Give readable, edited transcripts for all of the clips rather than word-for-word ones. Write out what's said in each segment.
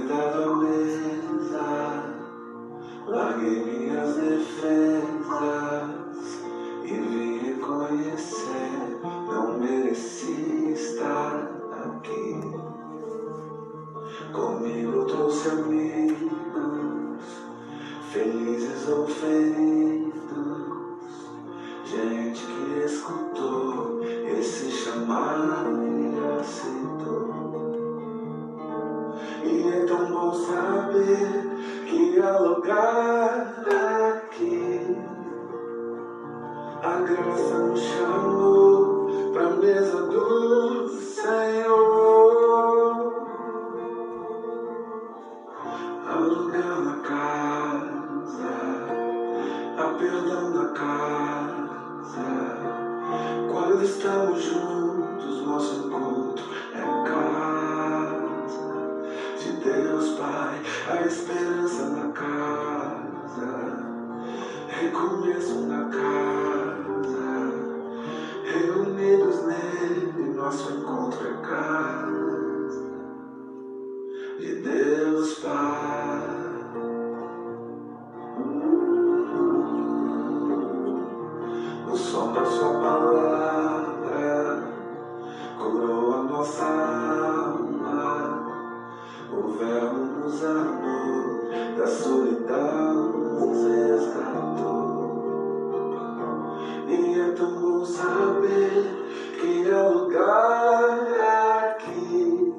convidado à mesa, larguei minhas defesas e vim reconhecer, não mereci estar aqui. Comigo trouxe amigos, felizes ou feridos, gente que escutou esse chamado e aceitou. E é tão bom saber que há lugar aqui. A graça nos chamou pra mesa do Senhor. Há lugar na casa, há perdão na casa. Quando estamos juntos, nosso encontro é casa de Deus Pai, a esperança na casa, recomeço na casa, reunidos nele, nosso encontro é casa de Deus Pai. O som da sua palavra curou a nossa alma, o verbo nos amou, da solidão nos resgatou. E é tão bom saber que há lugar aqui.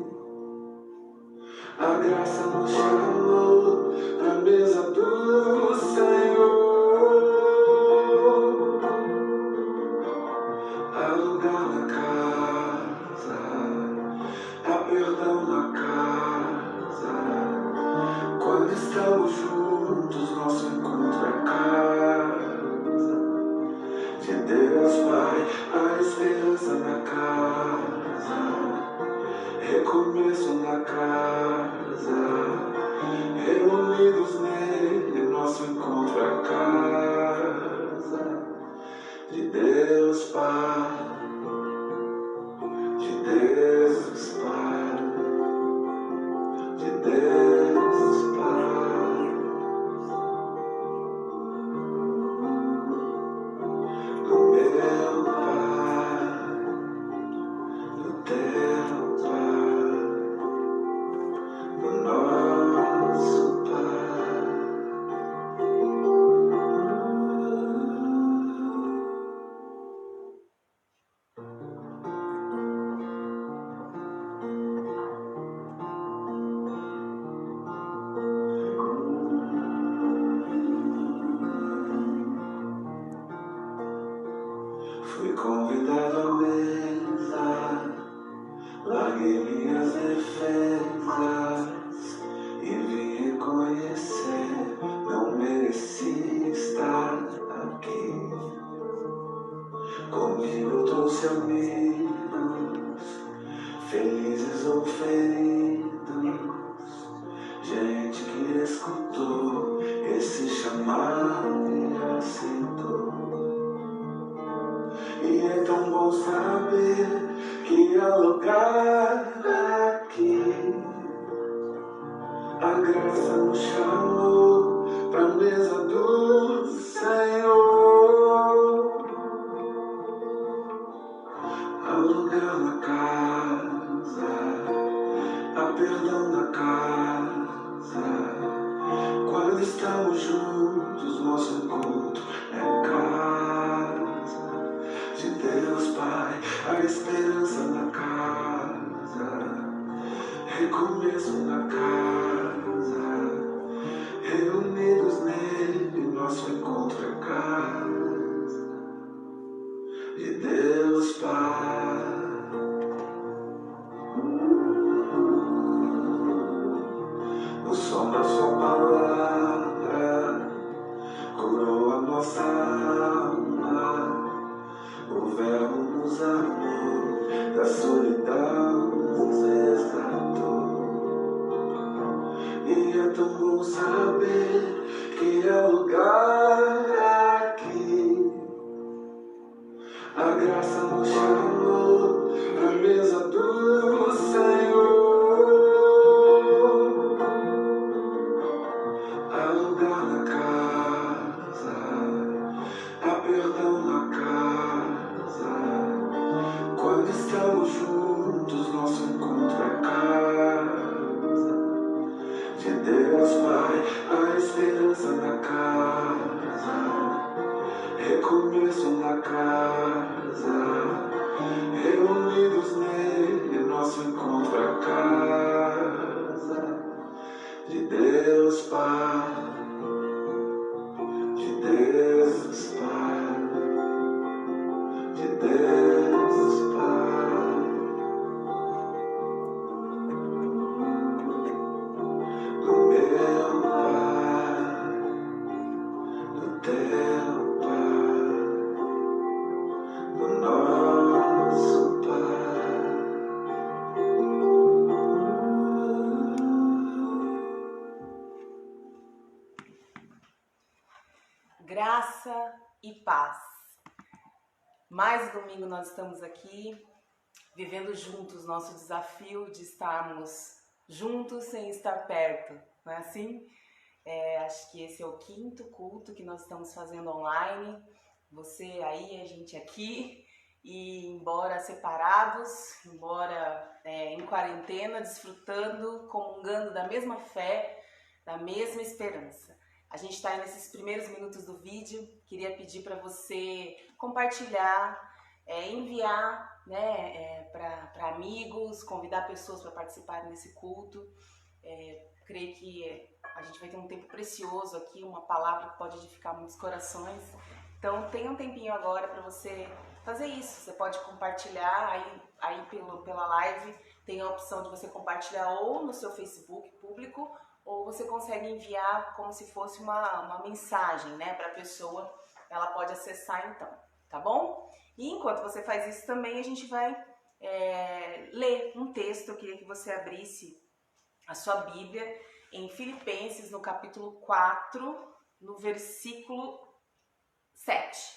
A graça nos chamou pra mesa do Senhor. Há lugar na casa, há perdão na casa. Quando estamos juntos, nosso encontro é casa de Deus Pai, a esperança na casa, recomeço na casa, reunidos nele, nosso encontro é casa de Deus Pai, de Deus Pai, de Deus Pai, do meu Pai, do teu Pai, do nosso Pai. Fui convidado à mesa, larguei minhas defesas e vim reconhecer, não mereci estar aqui. Comigo trouxe amigos, felizes ou feridos, gente que escutou esse chamado e aceitou. E é tão bom saber que há lugar aqui. A graça nos chamou pra mesa do Senhor. Há lugar na casa, há perdão na casa. Quando estamos juntos, nosso encontro é casa de Deus Pai, a esperança na casa, recomeço na casa, reunidos nele, nosso encontro é casa de Deus Pai. O som da sua palavra curou a nossa alma, o verbo nos amou, da solidão nos resgatou. E é tão bom saber que há lugar aqui. A graça nos chamou pra mesa do Senhor. estamos juntos, nosso encontro é casa de Deus Pai, a esperança na casa, recomeço na casa, reunidos nele, nosso encontro é casa de Deus Pai, de Deus Pai, de Deus Pai, do meu Pai, do teu Pai, do nosso Pai. Graça e paz. Mais um domingo nós estamos aqui, vivendo juntos nosso desafio de estarmos juntos sem estar perto, não é assim? Acho que esse é o 5º culto que nós estamos fazendo online, você aí, a gente aqui, e embora separados, embora em quarentena, desfrutando, comungando da mesma fé, da mesma esperança. A gente está nesses primeiros minutos do vídeo, queria pedir para você compartilhar, enviar para amigos, convidar pessoas para participarem desse culto. Creio que a gente vai ter um tempo precioso aqui, uma palavra que pode edificar muitos corações. Então tenha um tempinho agora para você fazer isso. Você pode compartilhar aí pela live, tem a opção de você compartilhar ou no seu Facebook público, ou você consegue enviar como se fosse uma mensagem, né, para a pessoa, ela pode acessar então, tá bom? E enquanto você faz isso também, a gente vai ler um texto. Eu queria que você abrisse a sua Bíblia em Filipenses, no capítulo 4, no versículo 7.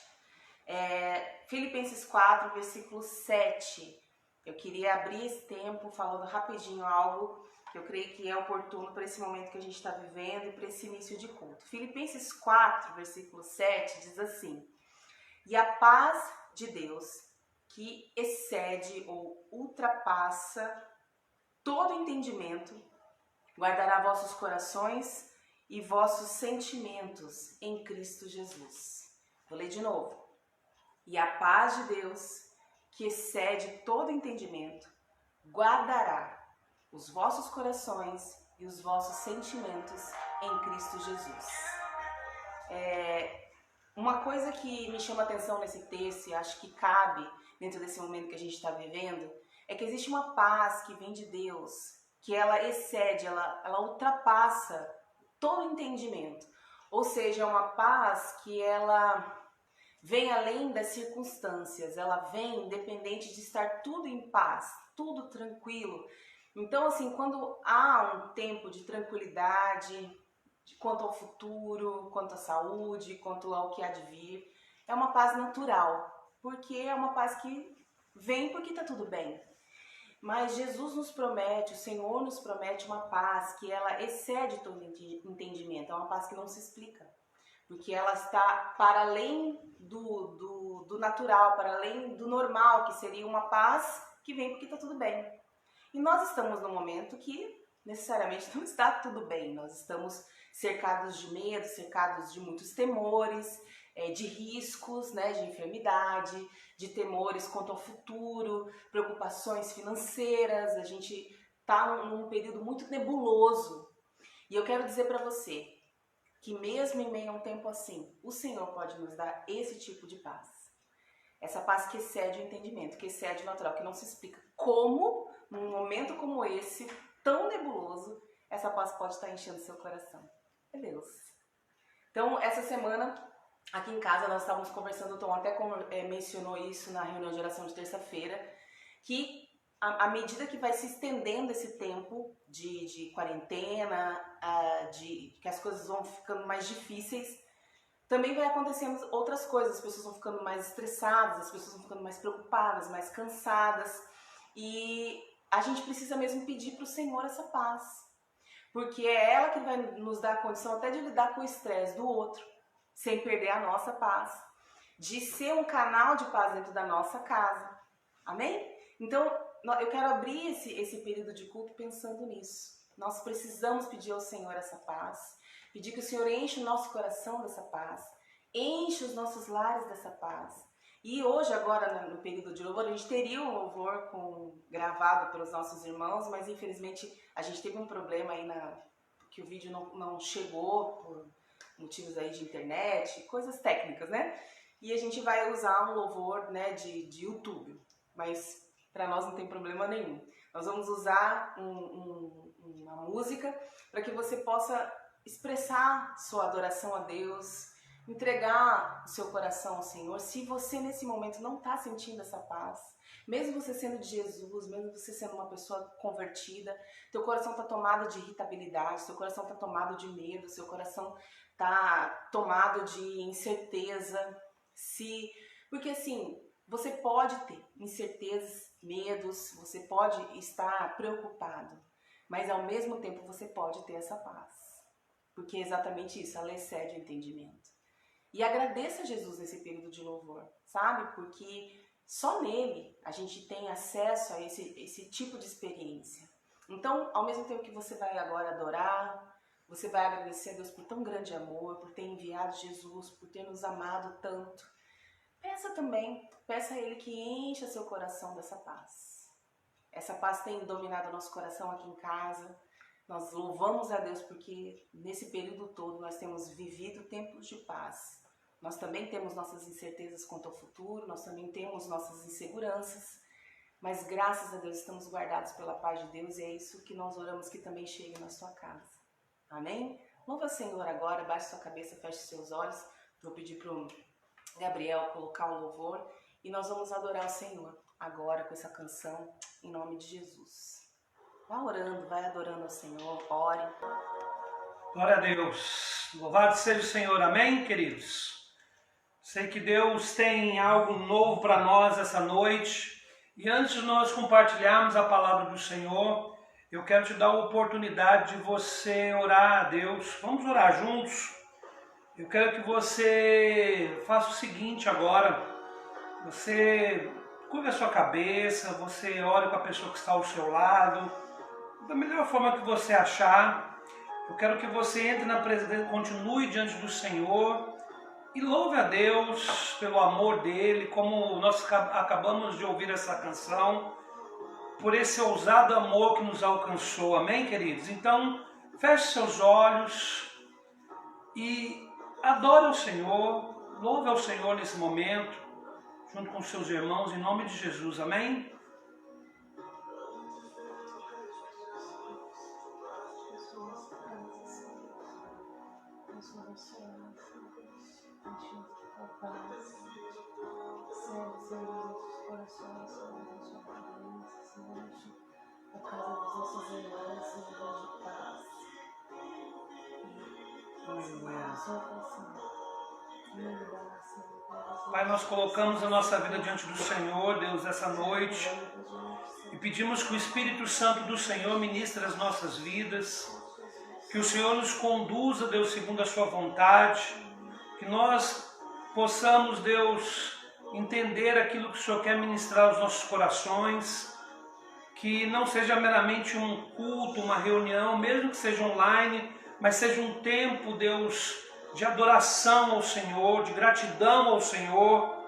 Filipenses 4, versículo 7. Eu queria abrir esse tempo falando rapidinho algo que eu creio que é oportuno para esse momento que a gente está vivendo e para esse início de culto. Filipenses 4, versículo 7 diz assim: e a paz de Deus, que excede ou ultrapassa todo entendimento, guardará vossos corações e vossos sentimentos em Cristo Jesus. Vou ler de novo. E a paz de Deus, que excede todo entendimento, guardará os vossos corações e os vossos sentimentos em Cristo Jesus. Uma coisa que me chama a atenção nesse texto, e acho que cabe dentro desse momento que a gente está vivendo, é que existe uma paz que vem de Deus, que ela excede, ela ultrapassa todo entendimento. Ou seja, é uma paz que ela vem além das circunstâncias, ela vem independente de estar tudo em paz, tudo tranquilo. Então, assim, quando há um tempo de tranquilidade, quanto ao futuro, quanto à saúde, quanto ao que há de vir, é uma paz natural, porque é uma paz que vem porque está tudo bem. Mas Jesus nos promete, o Senhor nos promete uma paz que ela excede todo entendimento, é uma paz que não se explica, porque ela está para além do natural, para além do normal, que seria uma paz que vem porque está tudo bem. E nós estamos num momento que necessariamente não está tudo bem, nós estamos cercados de medo, cercados de muitos temores, de riscos, né, de enfermidade, de temores quanto ao futuro, preocupações financeiras, a gente está num período muito nebuloso. E eu quero dizer para você que mesmo em meio a um tempo assim, o Senhor pode nos dar esse tipo de paz. Essa paz que excede o entendimento, que excede o natural, que não se explica. Como, num momento como esse, tão nebuloso, essa paz pode estar enchendo seu coração. É Deus. Então, essa semana, aqui em casa, nós estávamos conversando, o Tom até mencionou isso na reunião de oração de terça-feira, que à medida que vai se estendendo esse tempo de quarentena, que as coisas vão ficando mais difíceis, também vai acontecendo outras coisas. As pessoas vão ficando mais estressadas, as pessoas vão ficando mais preocupadas, mais cansadas. E a gente precisa mesmo pedir para o Senhor essa paz. Porque é ela que vai nos dar a condição até de lidar com o estresse do outro, sem perder a nossa paz. De ser um canal de paz dentro da nossa casa. Amém? Então, eu quero abrir esse período de culto pensando nisso. Nós precisamos pedir ao Senhor essa paz, pedir que o Senhor enche o nosso coração dessa paz, enche os nossos lares dessa paz. E hoje, agora, no período de louvor, a gente teria um louvor gravado pelos nossos irmãos, mas infelizmente a gente teve um problema aí que o vídeo não chegou por motivos aí de internet, coisas técnicas, né? E a gente vai usar um louvor, né, de YouTube, mas para nós não tem problema nenhum. Nós vamos usar uma música para que você possa expressar sua adoração a Deus, entregar o seu coração ao Senhor. Se você nesse momento não está sentindo essa paz, mesmo você sendo de Jesus, mesmo você sendo uma pessoa convertida, teu coração está tomado de irritabilidade, seu coração está tomado de medo, seu coração está tomado de incerteza. Porque assim, você pode ter incertezas, medos, você pode estar preocupado, mas ao mesmo tempo você pode ter essa paz, porque é exatamente isso, ela excede o entendimento. E agradeça a Jesus nesse período de louvor, sabe? Porque só nele a gente tem acesso a esse tipo de experiência. Então, ao mesmo tempo que você vai agora adorar, você vai agradecer a Deus por tão grande amor, por ter enviado Jesus, por ter nos amado tanto. Peça a Ele que encha seu coração dessa paz. Essa paz tem dominado o nosso coração aqui em casa. Nós louvamos a Deus porque nesse período todo nós temos vivido tempos de paz. Nós também temos nossas incertezas quanto ao futuro, nós também temos nossas inseguranças, mas graças a Deus estamos guardados pela paz de Deus e é isso que nós oramos que também chegue na sua casa. Amém? Louva o Senhor agora, baixe sua cabeça, feche seus olhos. Vou pedir para o Gabriel colocar o louvor e nós vamos adorar o Senhor agora com essa canção em nome de Jesus. Vá orando, vai adorando ao Senhor, ore. Glória a Deus. Louvado seja o Senhor. Amém, queridos? Sei que Deus tem algo novo para nós essa noite. E antes de nós compartilharmos a palavra do Senhor, eu quero te dar a oportunidade de você orar a Deus. Vamos orar juntos? Eu quero que você faça o seguinte agora. Você curva a sua cabeça, você ore com a pessoa que está ao seu lado, da melhor forma que você achar. Eu quero que você entre na presença, continue diante do Senhor e louve a Deus pelo amor dele, como nós acabamos de ouvir essa canção, por esse ousado amor que nos alcançou. Amém, queridos? Então, feche seus olhos e adore ao Senhor, louve ao Senhor nesse momento, junto com seus irmãos, em nome de Jesus. Amém? Pai, nós colocamos a nossa vida diante do Senhor, Deus, essa noite, e pedimos que o Espírito Santo do Senhor ministre as nossas vidas, que o Senhor nos conduza, Deus, segundo a sua vontade, que nós possamos, Deus, entender aquilo que o Senhor quer ministrar aos nossos corações, que não seja meramente um culto, uma reunião, mesmo que seja online, mas seja um tempo, Deus, de adoração ao Senhor, de gratidão ao Senhor.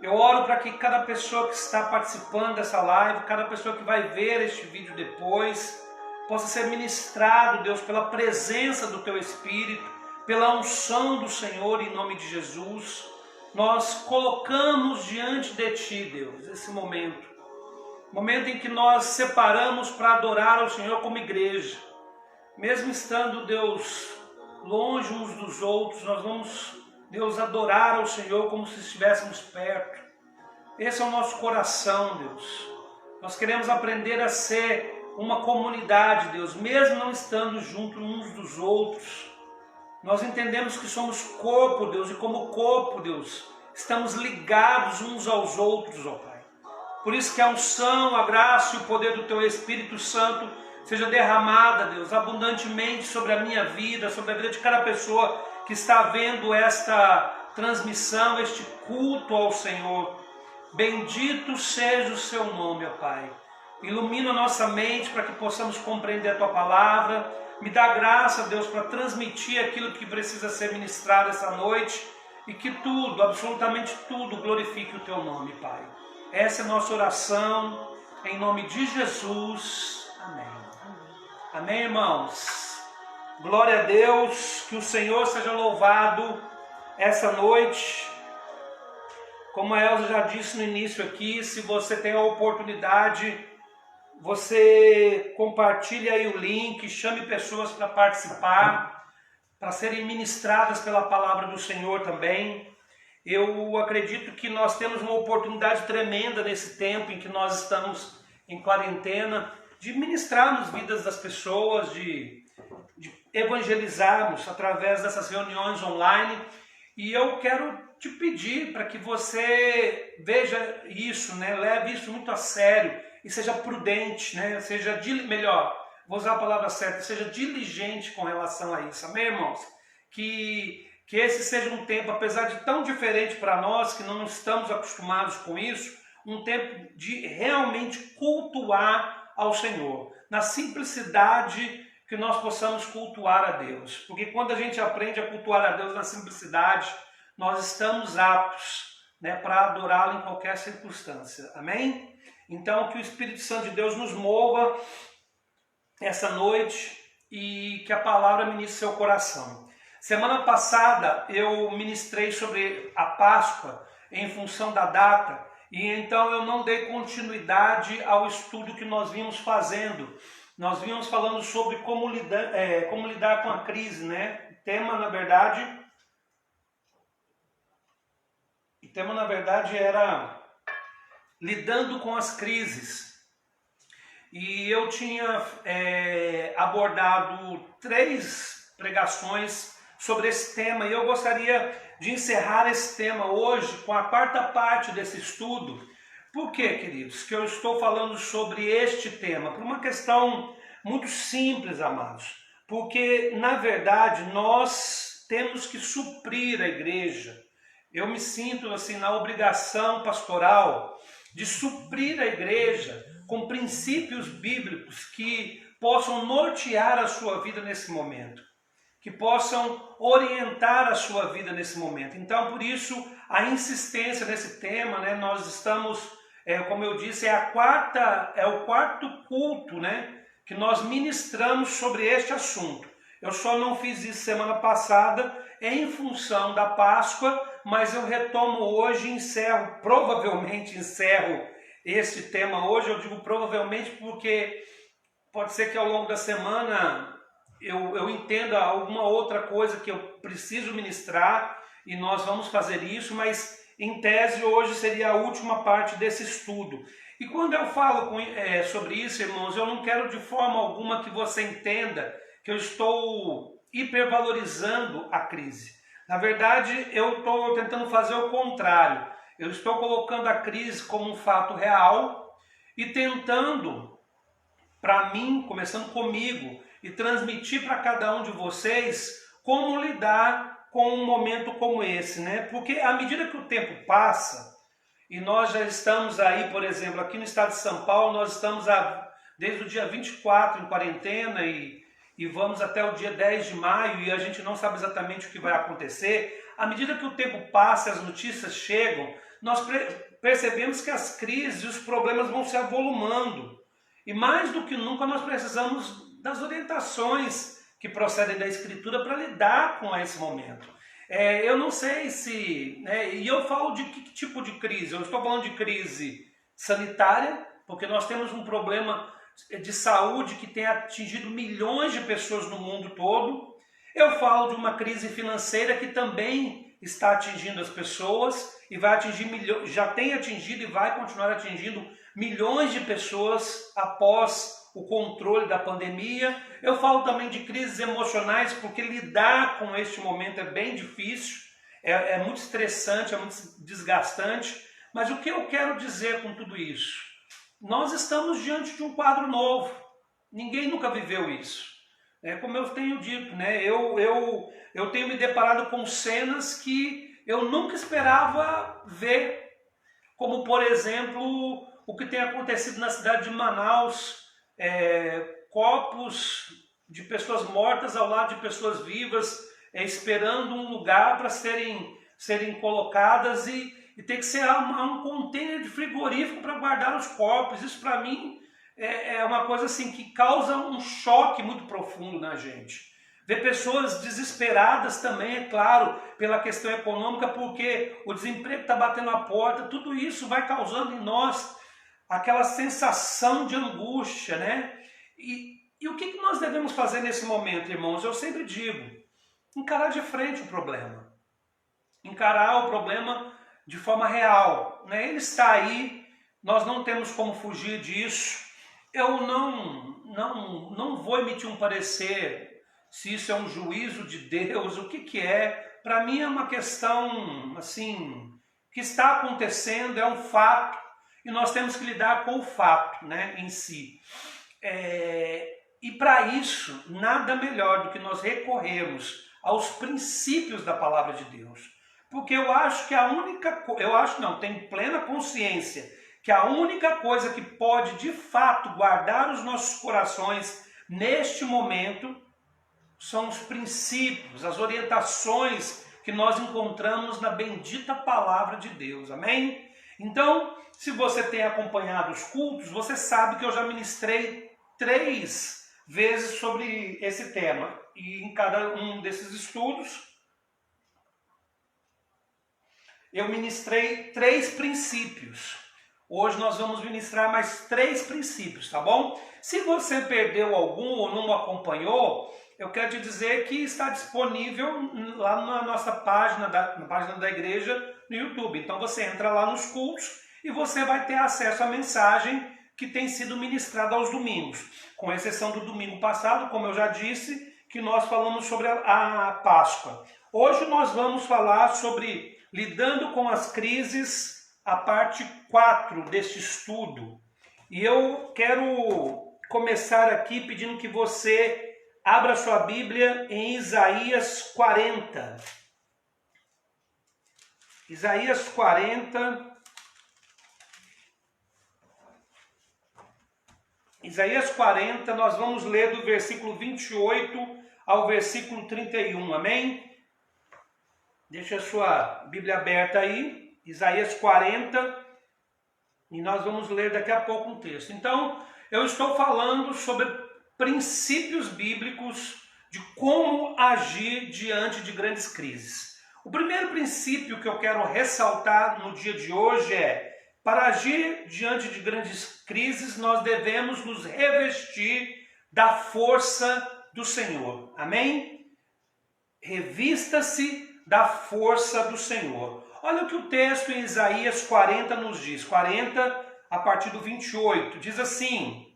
Eu oro para que cada pessoa que está participando dessa live, cada pessoa que vai ver este vídeo depois, possa ser ministrado, Deus, pela presença do Teu Espírito, pela unção do Senhor, em nome de Jesus. Nós colocamos diante de Ti, Deus, esse momento em que nós separamos para adorar ao Senhor como igreja. Mesmo estando, Deus, longe uns dos outros, nós vamos, Deus, adorar ao Senhor como se estivéssemos perto. Esse é o nosso coração, Deus. Nós queremos aprender a ser uma comunidade, Deus, mesmo não estando juntos uns dos outros. Nós entendemos que somos corpo, Deus, e como corpo, Deus, estamos ligados uns aos outros, ó Pai. Por isso que a unção, a graça e o poder do Teu Espírito Santo seja derramada, Deus, abundantemente sobre a minha vida, sobre a vida de cada pessoa que está vendo esta transmissão, este culto ao Senhor. Bendito seja o seu nome, ó Pai. Ilumina a nossa mente para que possamos compreender a tua palavra. Me dá graça, Deus, para transmitir aquilo que precisa ser ministrado essa noite e que tudo, absolutamente tudo, glorifique o teu nome, Pai. Essa é a nossa oração, em nome de Jesus. Amém. Amém, irmãos? Glória a Deus, que o Senhor seja louvado essa noite. Como a Elza já disse no início aqui, se você tem a oportunidade, você compartilhe aí o link, chame pessoas para participar, para serem ministradas pela palavra do Senhor também. Eu acredito que nós temos uma oportunidade tremenda nesse tempo em que nós estamos em quarentena, de ministrarmos vidas das pessoas, de evangelizarmos através dessas reuniões online. E eu quero te pedir para que você veja isso, né? Leve isso muito a sério e seja prudente, né? Melhor, vou usar a palavra certa, seja diligente com relação a isso, amém, irmãos? Que esse seja um tempo, apesar de tão diferente para nós, que não estamos acostumados com isso, um tempo de realmente cultuar ao Senhor, na simplicidade que nós possamos cultuar a Deus, porque quando a gente aprende a cultuar a Deus na simplicidade, nós estamos aptos, né, para adorá-lo em qualquer circunstância, amém? Então que o Espírito Santo de Deus nos mova essa noite e que a palavra ministre seu coração. Semana passada eu ministrei sobre a Páscoa em função da data, e então eu não dei continuidade ao estudo que nós vínhamos fazendo. Nós vínhamos falando sobre como lidar com a crise, né? O tema, na verdade, era lidando com as crises. E eu tinha abordado 3 pregações sobre esse tema, e eu gostaria de encerrar esse tema hoje com a 4ª parte desse estudo. Por quê, queridos, que eu estou falando sobre este tema? Por uma questão muito simples, amados. Porque, na verdade, nós temos que suprir a igreja. Eu me sinto assim na obrigação pastoral de suprir a igreja com princípios bíblicos que possam nortear a sua vida nesse momento, que possam orientar a sua vida nesse momento. Então, por isso, a insistência nesse tema, né? Nós estamos, como eu disse, é o 4º culto, né, que nós ministramos sobre este assunto. Eu só não fiz isso semana passada em função da Páscoa, mas eu retomo hoje e provavelmente encerro este tema hoje. Eu digo provavelmente porque pode ser que ao longo da semana eu entenda alguma outra coisa que eu preciso ministrar e nós vamos fazer isso, mas em tese hoje seria a última parte desse estudo. E quando eu falo sobre isso, irmãos, eu não quero de forma alguma que você entenda que eu estou hipervalorizando a crise. Na verdade, eu estou tentando fazer o contrário. Eu estou colocando a crise como um fato real e tentando, para mim, começando comigo, e transmitir para cada um de vocês como lidar com um momento como esse, né? Porque à medida que o tempo passa, e nós já estamos aí, por exemplo, aqui no estado de São Paulo, nós estamos desde o dia 24 em quarentena e vamos até o dia 10 de maio e a gente não sabe exatamente o que vai acontecer. À medida que o tempo passa e as notícias chegam, nós percebemos que as crises e os problemas vão se avolumando. E mais do que nunca nós precisamos das orientações que procedem da Escritura para lidar com esse momento. Eu não sei se... e eu falo de que tipo de crise? Eu estou falando de crise sanitária, porque nós temos um problema de saúde que tem atingido milhões de pessoas no mundo todo. Eu falo de uma crise financeira que também está atingindo as pessoas e vai atingir já tem atingido e vai continuar atingindo milhões de pessoas após o controle da pandemia. Eu falo também de crises emocionais, porque lidar com este momento é bem difícil, é muito estressante, é muito desgastante. Mas o que eu quero dizer com tudo isso? Nós estamos diante de um quadro novo. Ninguém nunca viveu isso. Como eu tenho dito, né? Eu tenho me deparado com cenas que eu nunca esperava ver. como por exemplo o que tem acontecido na cidade de Manaus, corpos de pessoas mortas ao lado de pessoas vivas, esperando um lugar para serem colocadas e tem que ser um container de frigorífico para guardar os corpos. Isso para mim é uma coisa assim que causa um choque muito profundo na gente. Ver pessoas desesperadas também, é claro, pela questão econômica, porque o desemprego está batendo a porta, tudo isso vai causando em nós aquela sensação de angústia, né? E o que nós devemos fazer nesse momento, irmãos? Eu sempre digo, encarar de frente o problema. Encarar o problema de forma real, né? Ele está aí, nós não temos como fugir disso. Eu não vou emitir um parecer se isso é um juízo de Deus, o que é. Para mim é uma questão assim, que está acontecendo, é um fato, e nós temos que lidar com o fato, né, em si. E para isso, nada melhor do que nós recorrermos aos princípios da palavra de Deus. Porque eu acho que tenho plena consciência que a única coisa que pode de fato guardar os nossos corações neste momento são os princípios, as orientações que nós encontramos na bendita palavra de Deus, amém? Então, se você tem acompanhado os cultos, você sabe que eu já ministrei 3 vezes sobre esse tema, e em cada um desses estudos eu ministrei 3 princípios. Hoje nós vamos ministrar mais 3 princípios, tá bom? Se você perdeu algum ou não acompanhou, eu quero te dizer que está disponível lá na nossa página, na página da igreja no YouTube. Então você entra lá nos cultos e você vai ter acesso à mensagem que tem sido ministrada aos domingos. Com exceção do domingo passado, como eu já disse, que nós falamos sobre a Páscoa. Hoje nós vamos falar sobre lidando com as crises, a parte 4 deste estudo. E eu quero começar aqui pedindo que você abra sua Bíblia em Isaías 40. Isaías 40. Isaías 40, nós vamos ler do versículo 28 ao versículo 31, amém? Deixa a sua Bíblia aberta aí, Isaías 40, e nós vamos ler daqui a pouco um texto. Então, eu estou falando sobre princípios bíblicos de como agir diante de grandes crises. O primeiro princípio que eu quero ressaltar no dia de hoje é: para agir diante de grandes crises, nós devemos nos revestir da força do Senhor. Amém? Revista-se da força do Senhor. Olha o que o texto em Isaías 40 nos diz. 40, a partir do 28. Diz assim: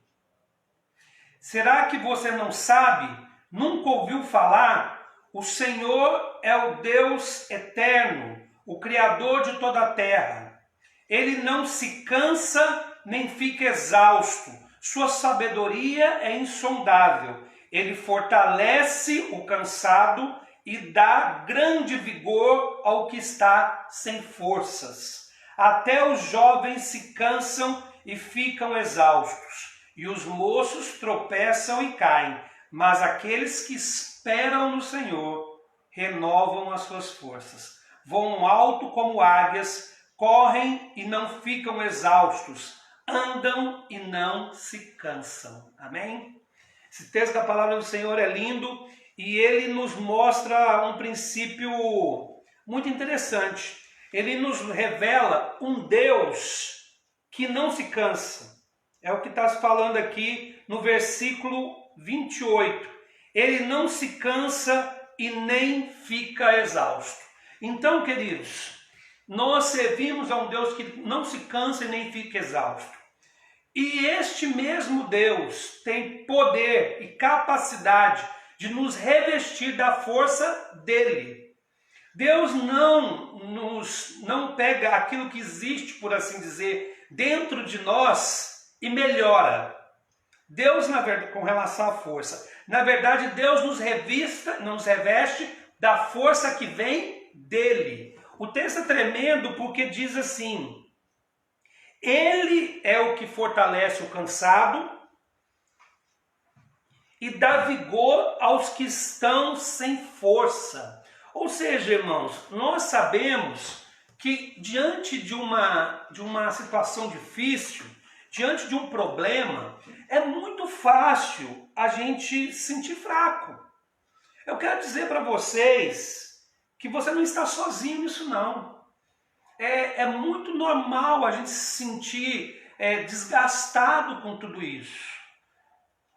será que você não sabe? Nunca ouviu falar? O Senhor é o Deus eterno, o Criador de toda a terra. Ele não se cansa nem fica exausto. Sua sabedoria é insondável. Ele fortalece o cansado e dá grande vigor ao que está sem forças. Até os jovens se cansam e ficam exaustos, e os moços tropeçam e caem, mas aqueles que esperam no Senhor renovam as suas forças. Voam alto como águias, correm e não ficam exaustos, andam e não se cansam. Amém? Esse texto da palavra do Senhor é lindo e ele nos mostra um princípio muito interessante. Ele nos revela um Deus que não se cansa. É o que está se falando aqui no versículo 28. Ele não se cansa e nem fica exausto. Então, queridos, nós servimos a um Deus que não se cansa e nem fica exausto. E este mesmo Deus tem poder e capacidade de nos revestir da força dele. Deus não pega aquilo que existe, por assim dizer, dentro de nós e melhora. Deus, na verdade, com relação à força, na verdade, Deus nos reveste da força que vem dele. O texto é tremendo porque diz assim: Ele é o que fortalece o cansado e dá vigor aos que estão sem força. Ou seja, irmãos, nós sabemos que diante de uma situação difícil, diante de um problema, é muito fácil a gente se sentir fraco. Eu quero dizer para vocês que você não está sozinho nisso não. É muito normal a gente se sentir desgastado com tudo isso.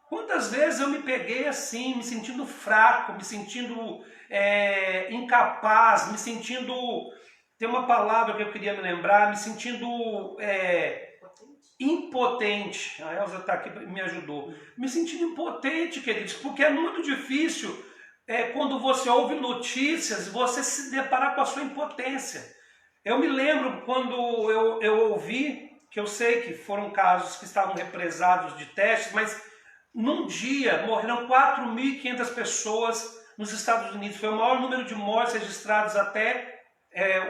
Quantas vezes eu me peguei assim, me sentindo fraco, me sentindo incapaz, me sentindo... Tem uma palavra que eu queria me lembrar, me sentindo impotente. A Elza está aqui, me ajudou. Me sentindo impotente, queridos, porque é muito difícil quando você ouve notícias, você se deparar com a sua impotência. Eu me lembro quando eu ouvi, que eu sei que foram casos que estavam represados de testes, mas num dia morreram 4.500 pessoas nos Estados Unidos. Foi o maior número de mortes registrados até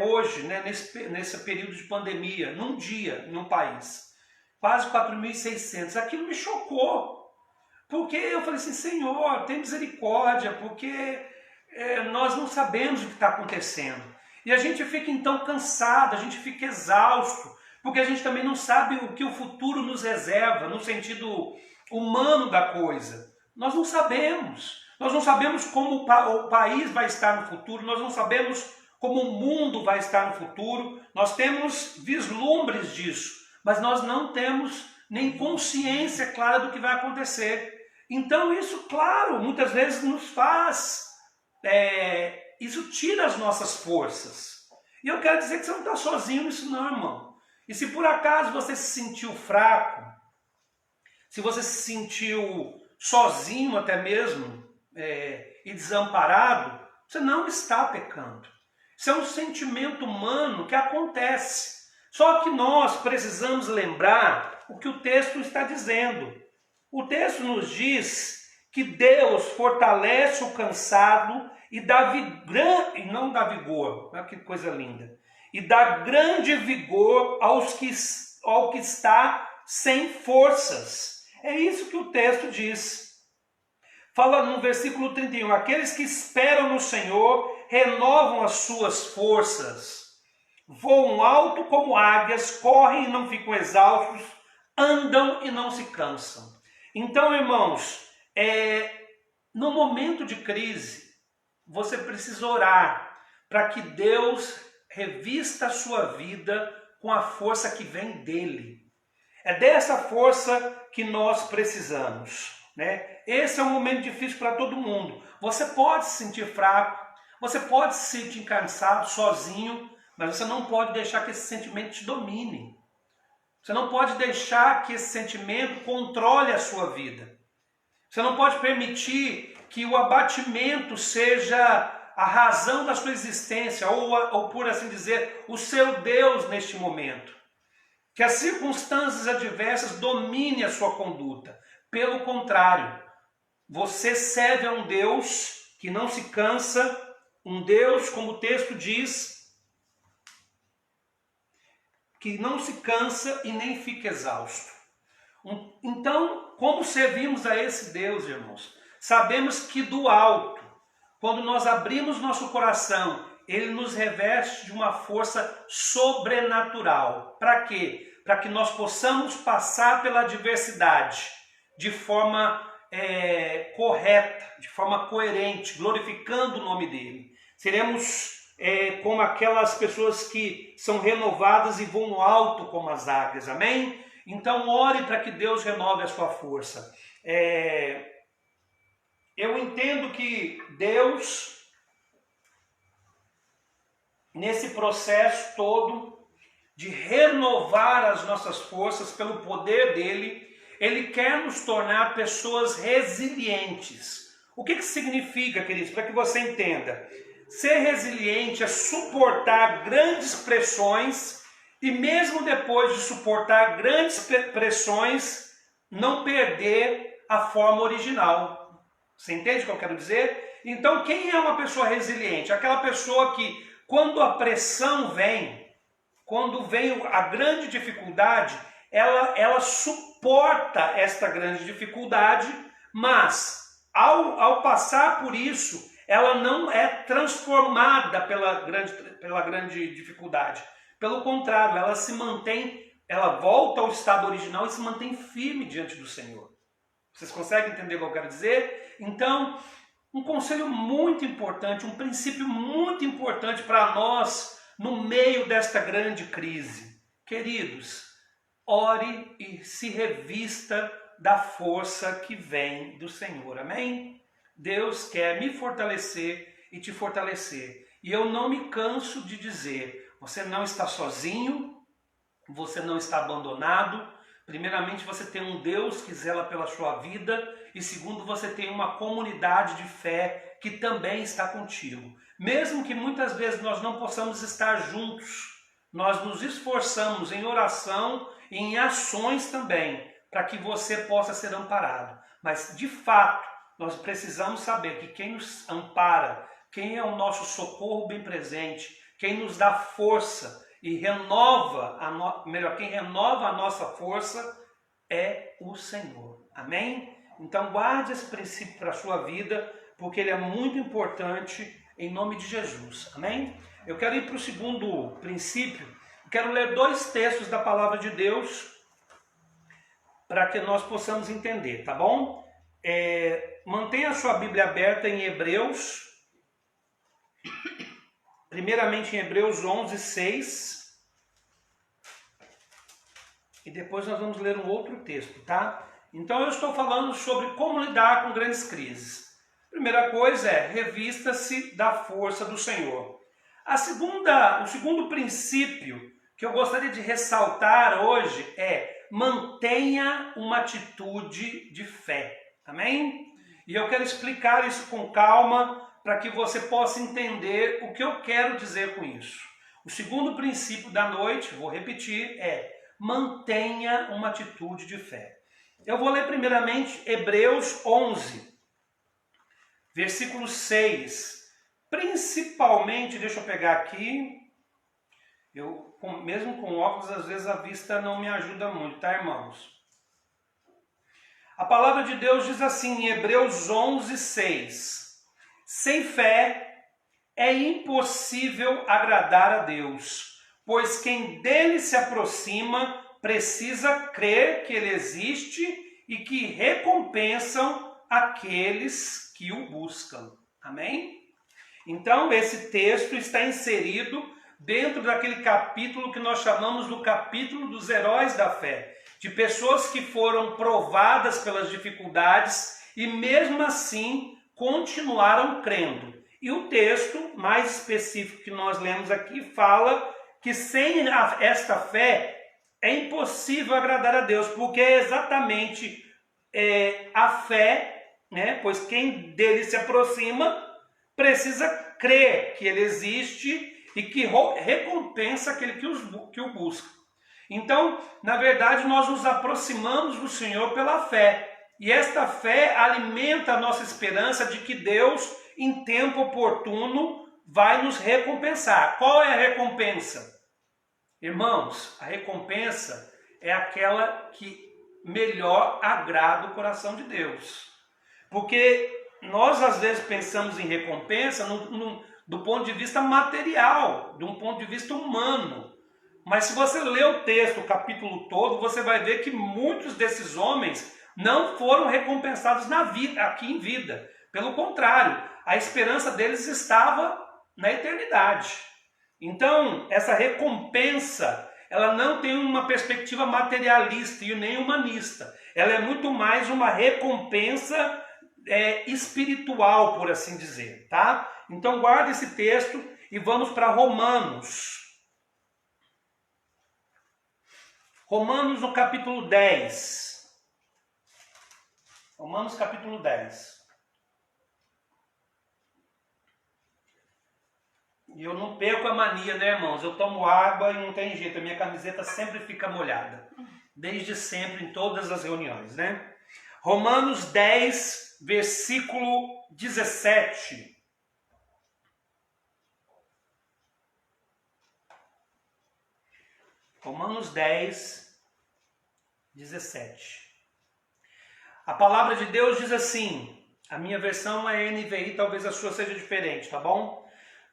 hoje, né, nesse período de pandemia, num dia, em um país. Quase 4.600. Aquilo me chocou. Porque eu falei assim, Senhor, tem misericórdia, porque nós não sabemos o que está acontecendo. E a gente fica então cansado, a gente fica exausto, porque a gente também não sabe o que o futuro nos reserva, no sentido humano da coisa. Nós não sabemos. Nós não sabemos como o país vai estar no futuro, nós não sabemos como o mundo vai estar no futuro. Nós temos vislumbres disso, mas nós não temos nem consciência clara do que vai acontecer. Então isso, claro, muitas vezes nos faz, isso tira as nossas forças. E eu quero dizer que você não está sozinho nisso não, irmão. E se por acaso você se sentiu fraco, se você se sentiu sozinho até mesmo, e desamparado, você não está pecando. Isso é um sentimento humano que acontece. Só que nós precisamos lembrar o que o texto está dizendo. O texto nos diz que Deus fortalece o cansado e dá não dá vigor, olha que coisa linda, e dá grande vigor ao que está sem forças. É isso que o texto diz. Fala no versículo 31, aqueles que esperam no Senhor renovam as suas forças, voam alto como águias, correm e não ficam exaustos, andam e não se cansam. Então, irmãos, no momento de crise, você precisa orar para que Deus revista a sua vida com a força que vem dele. É dessa força que nós precisamos, né? Esse é um momento difícil para todo mundo. Você pode se sentir fraco, você pode se sentir cansado, sozinho, mas você não pode deixar que esse sentimento te domine. Você não pode deixar que esse sentimento controle a sua vida. Você não pode permitir que o abatimento seja a razão da sua existência, ou por assim dizer, o seu Deus neste momento. Que as circunstâncias adversas dominem a sua conduta. Pelo contrário, você serve a um Deus que não se cansa, um Deus, como o texto diz, que não se cansa e nem fica exausto. Então, como servimos a esse Deus, irmãos? Sabemos que do alto, quando nós abrimos nosso coração, ele nos reveste de uma força sobrenatural. Para quê? Para que nós possamos passar pela adversidade de forma correta, de forma coerente, glorificando o nome dele. Seremos como aquelas pessoas que são renovadas e voam no alto como as águias, amém? Então ore para que Deus renove a sua força. Eu entendo que Deus, nesse processo todo de renovar as nossas forças pelo poder dele, ele quer nos tornar pessoas resilientes. O que significa, queridos? Para que você entenda. Ser resiliente é suportar grandes pressões e mesmo depois de suportar grandes pressões, não perder a forma original. Você entende o que eu quero dizer? Então, quem é uma pessoa resiliente? Aquela pessoa que, quando a pressão vem, quando vem a grande dificuldade, ela suporta esta grande dificuldade, mas ao passar por isso, ela não é transformada pela grande dificuldade. Pelo contrário, ela se mantém, ela volta ao estado original e se mantém firme diante do Senhor. Vocês conseguem entender o que eu quero dizer? Então, um conselho muito importante, um princípio muito importante para nós no meio desta grande crise. Queridos, ore e se revista da força que vem do Senhor. Amém? Deus quer me fortalecer e te fortalecer. E eu não me canso de dizer, você não está sozinho, você não está abandonado. Primeiramente, você tem um Deus que zela pela sua vida. E segundo, você tem uma comunidade de fé que também está contigo. Mesmo que muitas vezes nós não possamos estar juntos, nós nos esforçamos em oração e em ações também, para que você possa ser amparado. Mas, de fato, nós precisamos saber que quem nos ampara, quem é o nosso socorro bem presente, quem nos dá força e renova, quem renova a nossa força é o Senhor. Amém? Então guarde esse princípio para a sua vida, porque ele é muito importante em nome de Jesus. Amém? Eu quero ir para o segundo princípio. Eu quero ler 2 textos da palavra de Deus para que nós possamos entender, tá bom? Mantenha a sua Bíblia aberta em Hebreus, primeiramente em Hebreus 11, 6, e depois nós vamos ler um outro texto, tá? Então eu estou falando sobre como lidar com grandes crises. Primeira coisa é, revista-se da força do Senhor. O segundo princípio que eu gostaria de ressaltar hoje é, mantenha uma atitude de fé. Amém? E eu quero explicar isso com calma, para que você possa entender o que eu quero dizer com isso. O segundo princípio da noite, vou repetir, é mantenha uma atitude de fé. Eu vou ler primeiramente Hebreus 11, versículo 6. Principalmente, deixa eu pegar aqui, mesmo com óculos, às vezes a vista não me ajuda muito, tá, irmãos? A palavra de Deus diz assim em Hebreus 11, 6. Sem fé é impossível agradar a Deus, pois quem dele se aproxima precisa crer que ele existe e que recompensam aqueles que o buscam. Amém? Então, esse texto está inserido dentro daquele capítulo que nós chamamos do capítulo dos heróis da fé, de pessoas que foram provadas pelas dificuldades e mesmo assim continuaram crendo. E o texto mais específico que nós lemos aqui fala que sem esta fé é impossível agradar a Deus, porque é exatamente a fé, né? Pois quem dele se aproxima precisa crer que ele existe e que recompensa aquele que o busca. Então, na verdade, nós nos aproximamos do Senhor pela fé. E esta fé alimenta a nossa esperança de que Deus, em tempo oportuno, vai nos recompensar. Qual é a recompensa? Irmãos, a recompensa é aquela que melhor agrada o coração de Deus. Porque nós, às vezes, pensamos em recompensa do ponto de vista material, de um ponto de vista humano. Mas se você ler o texto, o capítulo todo, você vai ver que muitos desses homens não foram recompensados na vida, aqui em vida. Pelo contrário, a esperança deles estava na eternidade. Então, essa recompensa, ela não tem uma perspectiva materialista e nem humanista. Ela é muito mais uma recompensa espiritual, por assim dizer, tá? Então, guarda esse texto e vamos para Romanos. Romanos no capítulo 10. Romanos capítulo 10. E eu não perco a mania, né, irmãos? Eu tomo água e não tem jeito, a minha camiseta sempre fica molhada. Desde sempre, em todas as reuniões, né? Romanos 10, versículo 17. Romanos 10, 17. A palavra de Deus diz assim, a minha versão é NVI, talvez a sua seja diferente, tá bom?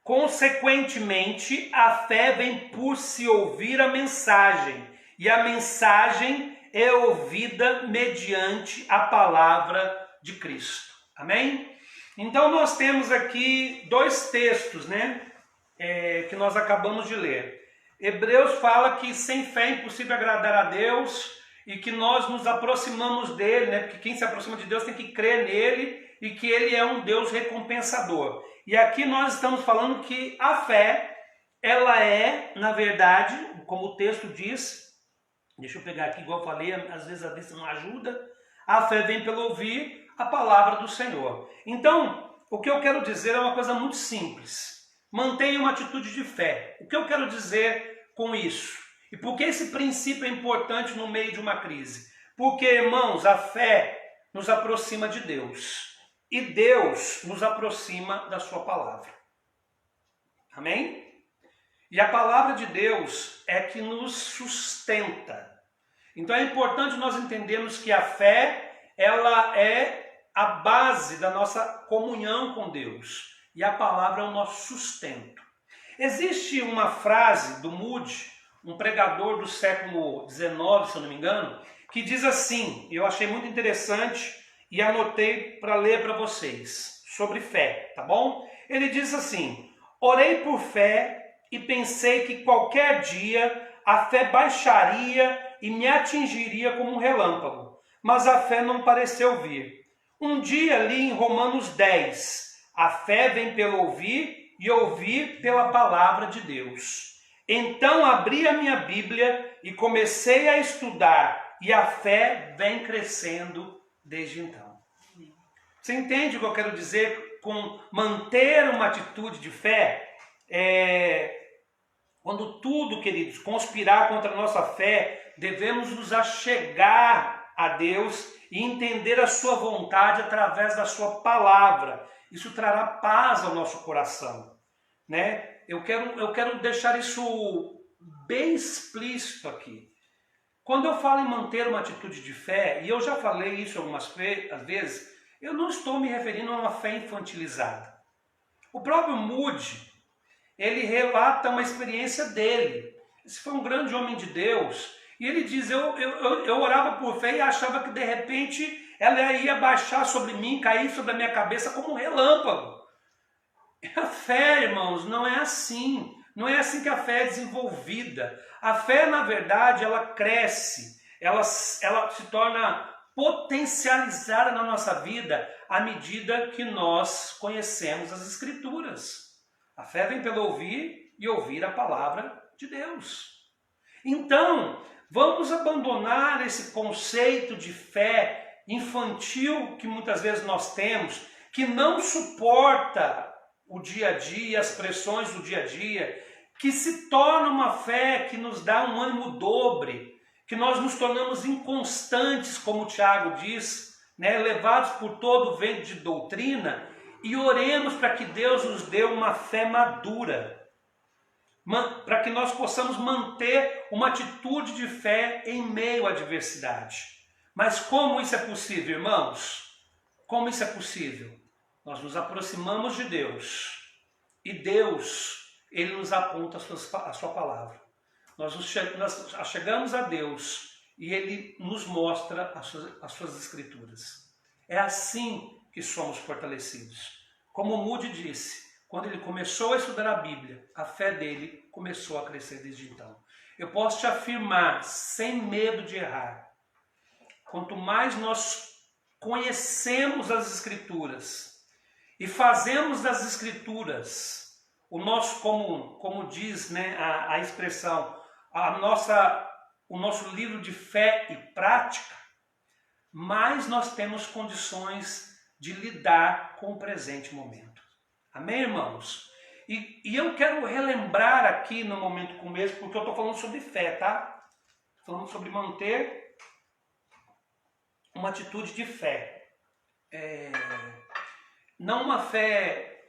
Consequentemente, a fé vem por se ouvir a mensagem, e a mensagem é ouvida mediante a palavra de Cristo. Amém? Então nós temos aqui dois textos, né, que nós acabamos de ler. Hebreus fala que sem fé é impossível agradar a Deus e que nós nos aproximamos dele, né, porque quem se aproxima de Deus tem que crer nele e que ele é um Deus recompensador. E aqui nós estamos falando que a fé, ela é, na verdade, como o texto diz, deixa eu pegar aqui, igual eu falei, às vezes a vista não ajuda, a fé vem pelo ouvir a palavra do Senhor. Então, o que eu quero dizer é uma coisa muito simples. Mantenha uma atitude de fé. O que eu quero dizer com isso? E por que esse princípio é importante no meio de uma crise? Porque, irmãos, a fé nos aproxima de Deus. E Deus nos aproxima da sua palavra. Amém? E a palavra de Deus é que nos sustenta. Então é importante nós entendermos que a fé, ela é a base da nossa comunhão com Deus. E a palavra é o nosso sustento. Existe uma frase do Moody, um pregador do século XIX, se eu não me engano, que diz assim, eu achei muito interessante e anotei para ler para vocês, sobre fé, tá bom? Ele diz assim, orei por fé e pensei que qualquer dia a fé baixaria e me atingiria como um relâmpago, mas a fé não pareceu vir. Um dia li em Romanos 10, a fé vem pelo ouvir e ouvir pela palavra de Deus. Então abri a minha Bíblia e comecei a estudar e a fé vem crescendo desde então. Você entende o que eu quero dizer com manter uma atitude de fé? Quando tudo, queridos, conspirar contra a nossa fé, devemos nos achegar a Deus e entender a sua vontade através da sua palavra. Isso trará paz ao nosso coração, né? Eu quero deixar isso bem explícito aqui. Quando eu falo em manter uma atitude de fé, e eu já falei isso algumas vezes, eu não estou me referindo a uma fé infantilizada. O próprio Moody, ele relata uma experiência dele. Esse foi um grande homem de Deus. E ele diz, eu orava por fé e achava que de repente ela ia baixar sobre mim, cair sobre a minha cabeça como um relâmpago. A fé, irmãos, não é assim. Não é assim que a fé é desenvolvida. A fé, na verdade, ela cresce. Ela se torna potencializada na nossa vida à medida que nós conhecemos as Escrituras. A fé vem pelo ouvir e ouvir a palavra de Deus. Então, vamos abandonar esse conceito de fé infantil que muitas vezes nós temos, que não suporta o dia a dia, as pressões do dia a dia, que se torna uma fé que nos dá um ânimo dobre, que nós nos tornamos inconstantes, como o Tiago diz, né, levados por todo o vento de doutrina, e oremos para que Deus nos dê uma fé madura, para que nós possamos manter uma atitude de fé em meio à adversidade. Mas como isso é possível, irmãos? Como isso é possível? Nós nos aproximamos de Deus e Deus, Ele nos aponta a sua palavra. Nós chegamos a Deus e Ele nos mostra as suas Escrituras. É assim que somos fortalecidos. Como Moody disse, quando ele começou a estudar a Bíblia, a fé dele começou a crescer desde então. Eu posso te afirmar, sem medo de errar, quanto mais nós conhecemos as Escrituras e fazemos das Escrituras o nosso, como diz, né, a expressão, o nosso livro de fé e prática, mais nós temos condições de lidar com o presente momento. Amém, irmãos? E eu quero relembrar aqui no momento como esse, porque eu estou falando sobre fé, tá? Falando sobre manter uma atitude de fé. Não uma fé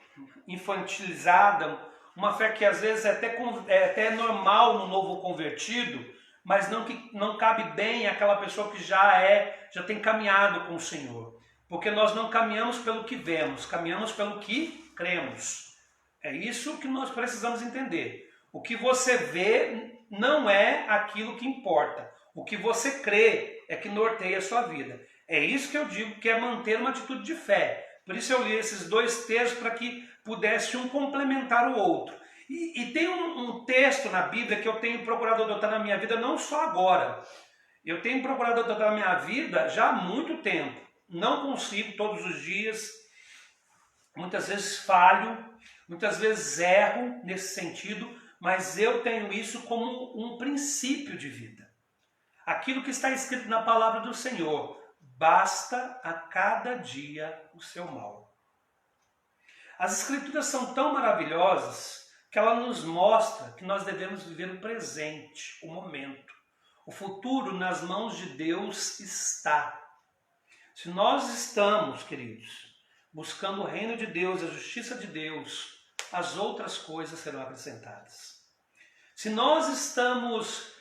infantilizada, uma fé que às vezes é até normal no novo convertido, mas não cabe bem àquela pessoa que já tem caminhado com o Senhor. Porque nós não caminhamos pelo que vemos, caminhamos pelo que cremos. É isso que nós precisamos entender. O que você vê não é aquilo que importa. O que você crê é que norteia a sua vida. É isso que eu digo que é manter uma atitude de fé. Por isso eu li esses dois textos para que pudesse um complementar o outro. E tem um texto na Bíblia que eu tenho procurado adotar na minha vida, não só agora. Eu tenho procurado adotar na minha vida já há muito tempo. Não consigo todos os dias. Muitas vezes falho, muitas vezes erro nesse sentido, mas eu tenho isso como um princípio de vida. Aquilo que está escrito na palavra do Senhor, basta a cada dia o seu mal. As Escrituras são tão maravilhosas que ela nos mostra que nós devemos viver o presente, o momento. O futuro nas mãos de Deus está. Se nós estamos, queridos, buscando o reino de Deus, a justiça de Deus, as outras coisas serão acrescentadas. Se nós estamos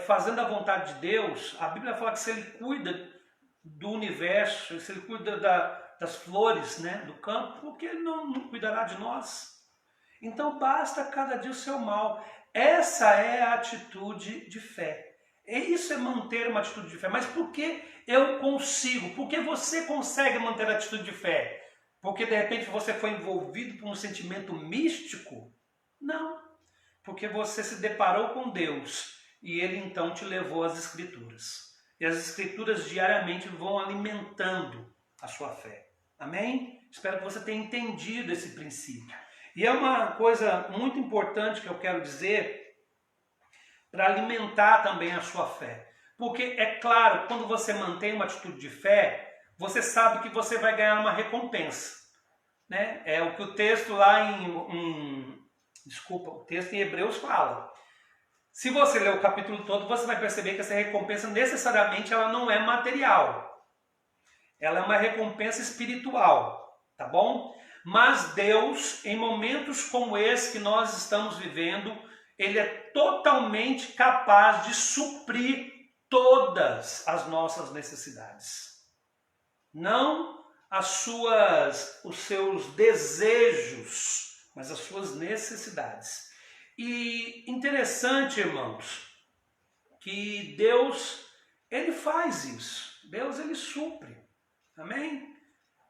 fazendo a vontade de Deus, a Bíblia fala que se Ele cuida do universo, se Ele cuida das flores, né, do campo, por que Ele não cuidará de nós? Então basta cada dia o seu mal. Essa é a atitude de fé. Isso é manter uma atitude de fé. Mas por que eu consigo? Por que você consegue manter a atitude de fé? Porque de repente você foi envolvido por um sentimento místico? Não. Porque você se deparou com Deus e Ele então te levou às Escrituras. E as Escrituras diariamente vão alimentando a sua fé. Amém? Espero que você tenha entendido esse princípio. E é uma coisa muito importante que eu quero dizer para alimentar também a sua fé. Porque é claro, quando você mantém uma atitude de fé, você sabe que você vai ganhar uma recompensa. Né? É o que o texto lá o texto em Hebreus fala. Se você ler o capítulo todo, você vai perceber que essa recompensa necessariamente ela não é material. Ela é uma recompensa espiritual, tá bom? Mas Deus, em momentos como esse que nós estamos vivendo, Ele é totalmente capaz de suprir todas as nossas necessidades. Não os seus desejos, mas as suas necessidades. E interessante, irmãos, que Deus, Ele faz isso. Deus, Ele supre. Amém?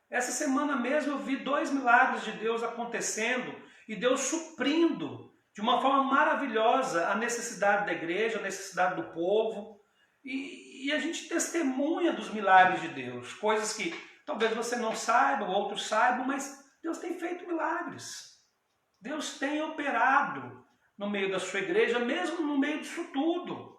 Essa semana mesmo eu vi 2 milagres de Deus acontecendo e Deus suprindo de uma forma maravilhosa a necessidade da igreja, a necessidade do povo. E a gente testemunha dos milagres de Deus, coisas que talvez você não saiba, outros saibam, mas Deus tem feito milagres. Deus tem operado no meio da sua igreja, mesmo no meio disso tudo.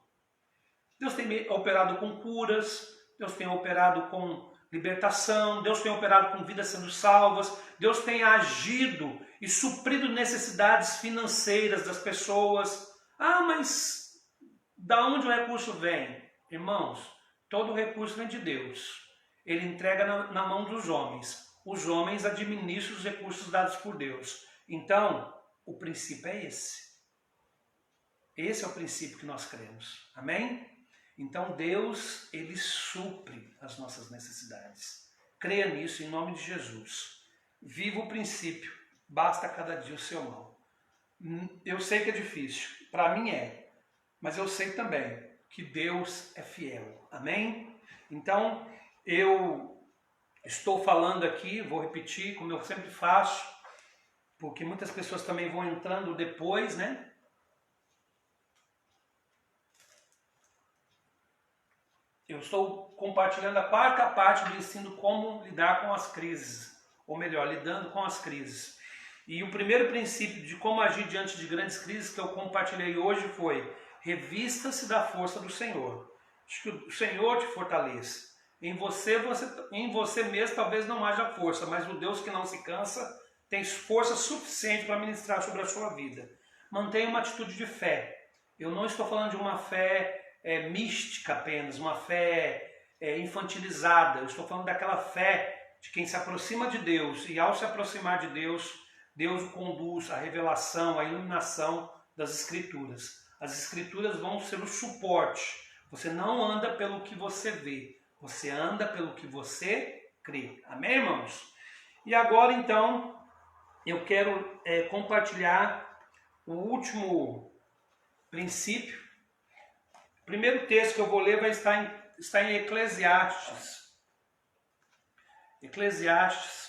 Deus tem operado com curas, Deus tem operado com libertação, Deus tem operado com vidas sendo salvas, Deus tem agido e suprido necessidades financeiras das pessoas. Ah, mas da onde o recurso vem? Irmãos, todo o recurso vem de Deus. Ele entrega na mão dos homens. Os homens administram os recursos dados por Deus. Então, o princípio é esse. Esse é o princípio que nós cremos. Amém? Então Deus, Ele supre as nossas necessidades. Creia nisso em nome de Jesus. Viva o princípio. Basta cada dia o seu mal. Eu sei que é difícil. Para mim é. Mas eu sei também que Deus é fiel. Amém? Então, eu estou falando aqui, vou repetir como eu sempre faço, porque muitas pessoas também vão entrando depois, né? Eu estou compartilhando a 4ª parte do ensino como lidar com as crises, ou melhor, lidando com as crises. E o primeiro princípio de como agir diante de grandes crises que eu compartilhei hoje foi: revista-se da força do Senhor. Acho que o Senhor te fortaleça. Em você mesmo talvez não haja força, mas o Deus que não se cansa tem força suficiente para ministrar sobre a sua vida. Mantenha uma atitude de fé. Eu não estou falando de uma fé mística apenas, uma fé infantilizada. Eu estou falando daquela fé de quem se aproxima de Deus, e ao se aproximar de Deus, Deus o conduz à revelação, à iluminação das Escrituras. As escrituras vão ser o suporte. Você não anda pelo que você vê, você anda pelo que você crê. Amém, irmãos? E agora, então, eu quero compartilhar o último princípio. O primeiro texto que eu vou ler vai estar em Eclesiastes. Eclesiastes.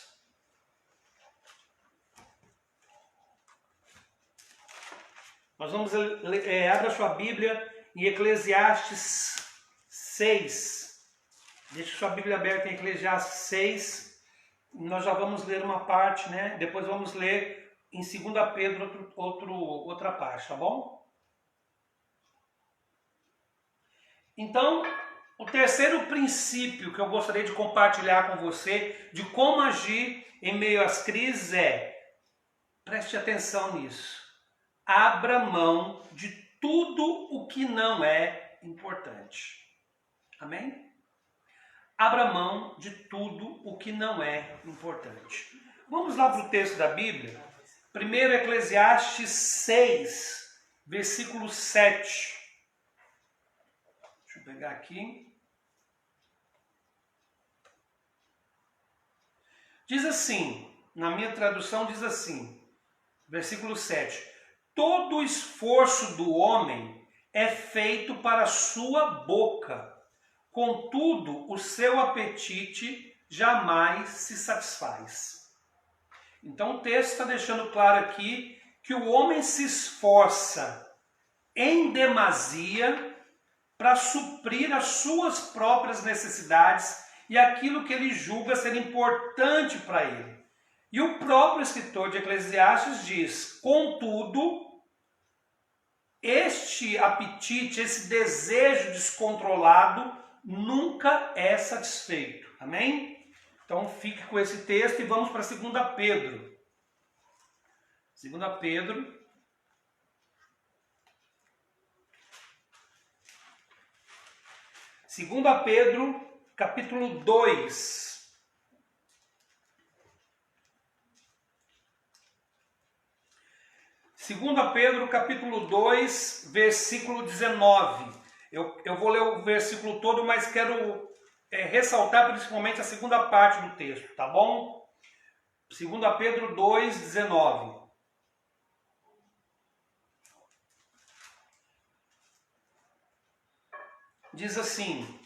Nós vamos abra sua Bíblia em Eclesiastes 6. Deixe sua Bíblia aberta em Eclesiastes 6. Nós já vamos ler uma parte, né? Depois vamos ler em 2 Pedro outra parte, tá bom? Então, o terceiro princípio que eu gostaria de compartilhar com você de como agir em meio às crises preste atenção nisso. Abra mão de tudo o que não é importante. Amém? Abra mão de tudo o que não é importante. Vamos lá para o texto da Bíblia. Primeiro Eclesiastes 6, versículo 7. Deixa eu pegar aqui. Diz assim, na minha tradução diz assim, versículo 7. Todo o esforço do homem é feito para a sua boca, contudo o seu apetite jamais se satisfaz. Então o texto está deixando claro aqui que o homem se esforça em demasia para suprir as suas próprias necessidades e aquilo que ele julga ser importante para ele. E o próprio escritor de Eclesiastes diz, contudo, este apetite, esse desejo descontrolado nunca é satisfeito. Amém? Então fique com esse texto e vamos para 2 Pedro. 2 Pedro. Segunda Pedro, capítulo 2. Segunda Pedro, capítulo 2, versículo 19. Eu vou ler o versículo todo, mas quero ressaltar principalmente a segunda parte do texto, tá bom? 2 Pedro 2, 19. Diz assim,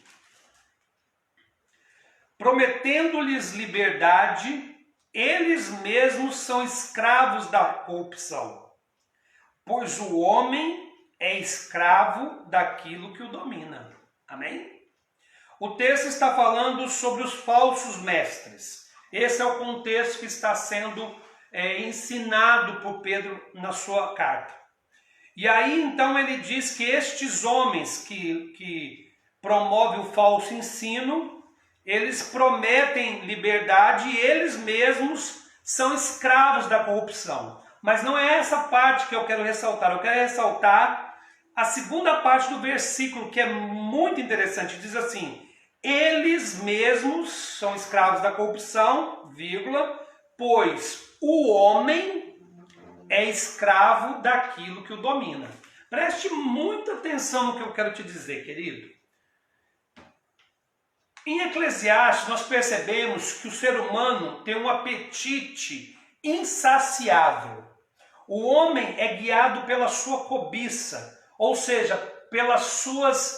prometendo-lhes liberdade, eles mesmos são escravos da corrupção, pois o homem é escravo daquilo que o domina. Amém? O texto está falando sobre os falsos mestres. Esse é o contexto que está sendo ensinado por Pedro na sua carta. E aí então ele diz que estes homens que promovem o falso ensino, eles prometem liberdade e eles mesmos são escravos da corrupção. Mas não é essa parte que eu quero ressaltar. Eu quero ressaltar a segunda parte do versículo, que é muito interessante. Diz assim, eles mesmos são escravos da corrupção, vírgula, pois o homem é escravo daquilo que o domina. Preste muita atenção no que eu quero te dizer, querido. Em Eclesiastes, nós percebemos que o ser humano tem um apetite insaciável. O homem é guiado pela sua cobiça, ou seja, pelas suas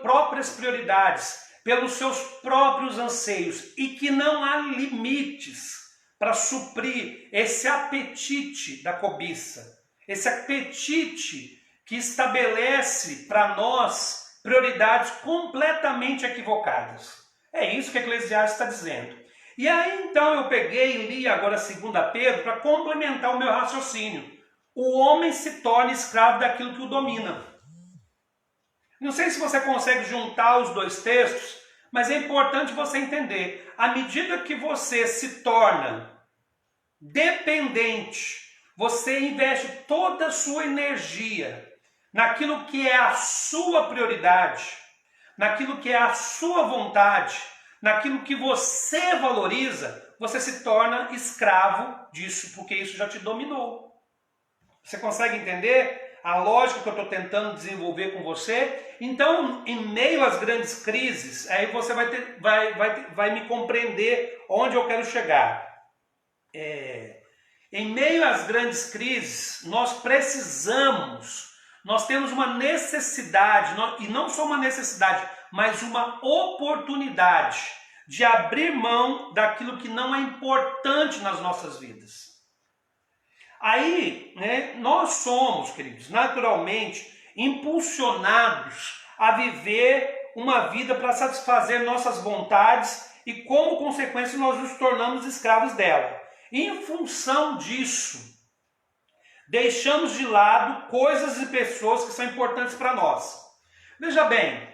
próprias prioridades, pelos seus próprios anseios, e que não há limites para suprir esse apetite da cobiça, esse apetite que estabelece para nós prioridades completamente equivocadas. É isso que Eclesiastes está dizendo. E aí então eu peguei e li agora 2 Pedro para complementar o meu raciocínio. O homem se torna escravo daquilo que o domina. Não sei se você consegue juntar os dois textos, mas é importante você entender. À medida que você se torna dependente, você investe toda a sua energia naquilo que é a sua prioridade, naquilo que é a sua vontade, naquilo que você valoriza, você se torna escravo disso, porque isso já te dominou. Você consegue entender? a lógica que eu estou tentando desenvolver com você? Então, em meio às grandes crises, aí você vai me compreender onde eu quero chegar. Em meio às grandes crises, nós temos uma necessidade, e não só uma necessidade, mas uma oportunidade de abrir mão daquilo que não é importante nas nossas vidas. Aí, nós somos, queridos, naturalmente impulsionados a viver uma vida para satisfazer nossas vontades e, como consequência, nós nos tornamos escravos dela. Em função disso, deixamos de lado coisas e pessoas que são importantes para nós. Veja bem,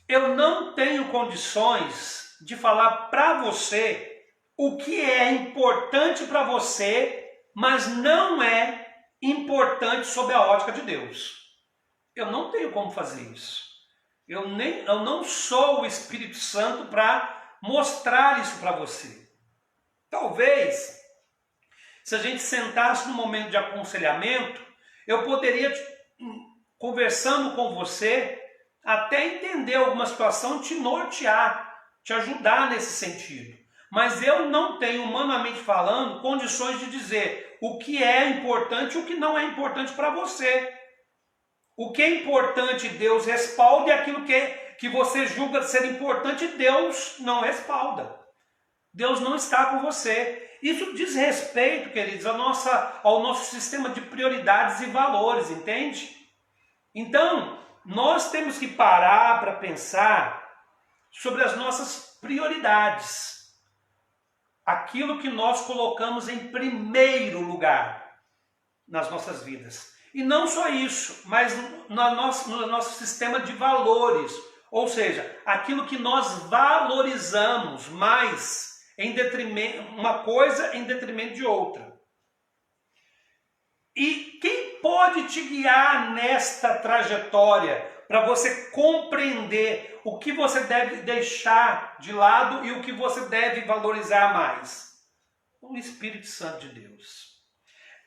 eu não tenho condições de falar para você o que é importante para você, mas não é importante sob a ótica de Deus. Eu não tenho como fazer isso. Eu não sou o Espírito Santo para mostrar isso para você. Talvez, se a gente sentasse no momento de aconselhamento, eu poderia, conversando com você, até entender alguma situação, te nortear, te ajudar nesse sentido. Mas eu não tenho, humanamente falando, condições de dizer o que é importante e o que não é importante para você. O que é importante, Deus respalda, e aquilo que você julga ser importante, Deus não respalda. Deus não está com você. Isso diz respeito, queridos, ao nosso sistema de prioridades e valores, entende? Então, nós temos que parar para pensar sobre as nossas prioridades. Aquilo que nós colocamos em primeiro lugar nas nossas vidas. E não só isso, mas no nosso sistema de valores. Ou seja, aquilo que nós valorizamos mais em detrimento, uma coisa em detrimento de outra. E quem pode te guiar nesta trajetória para você compreender o que você deve deixar de lado e o que você deve valorizar mais? O Espírito Santo de Deus.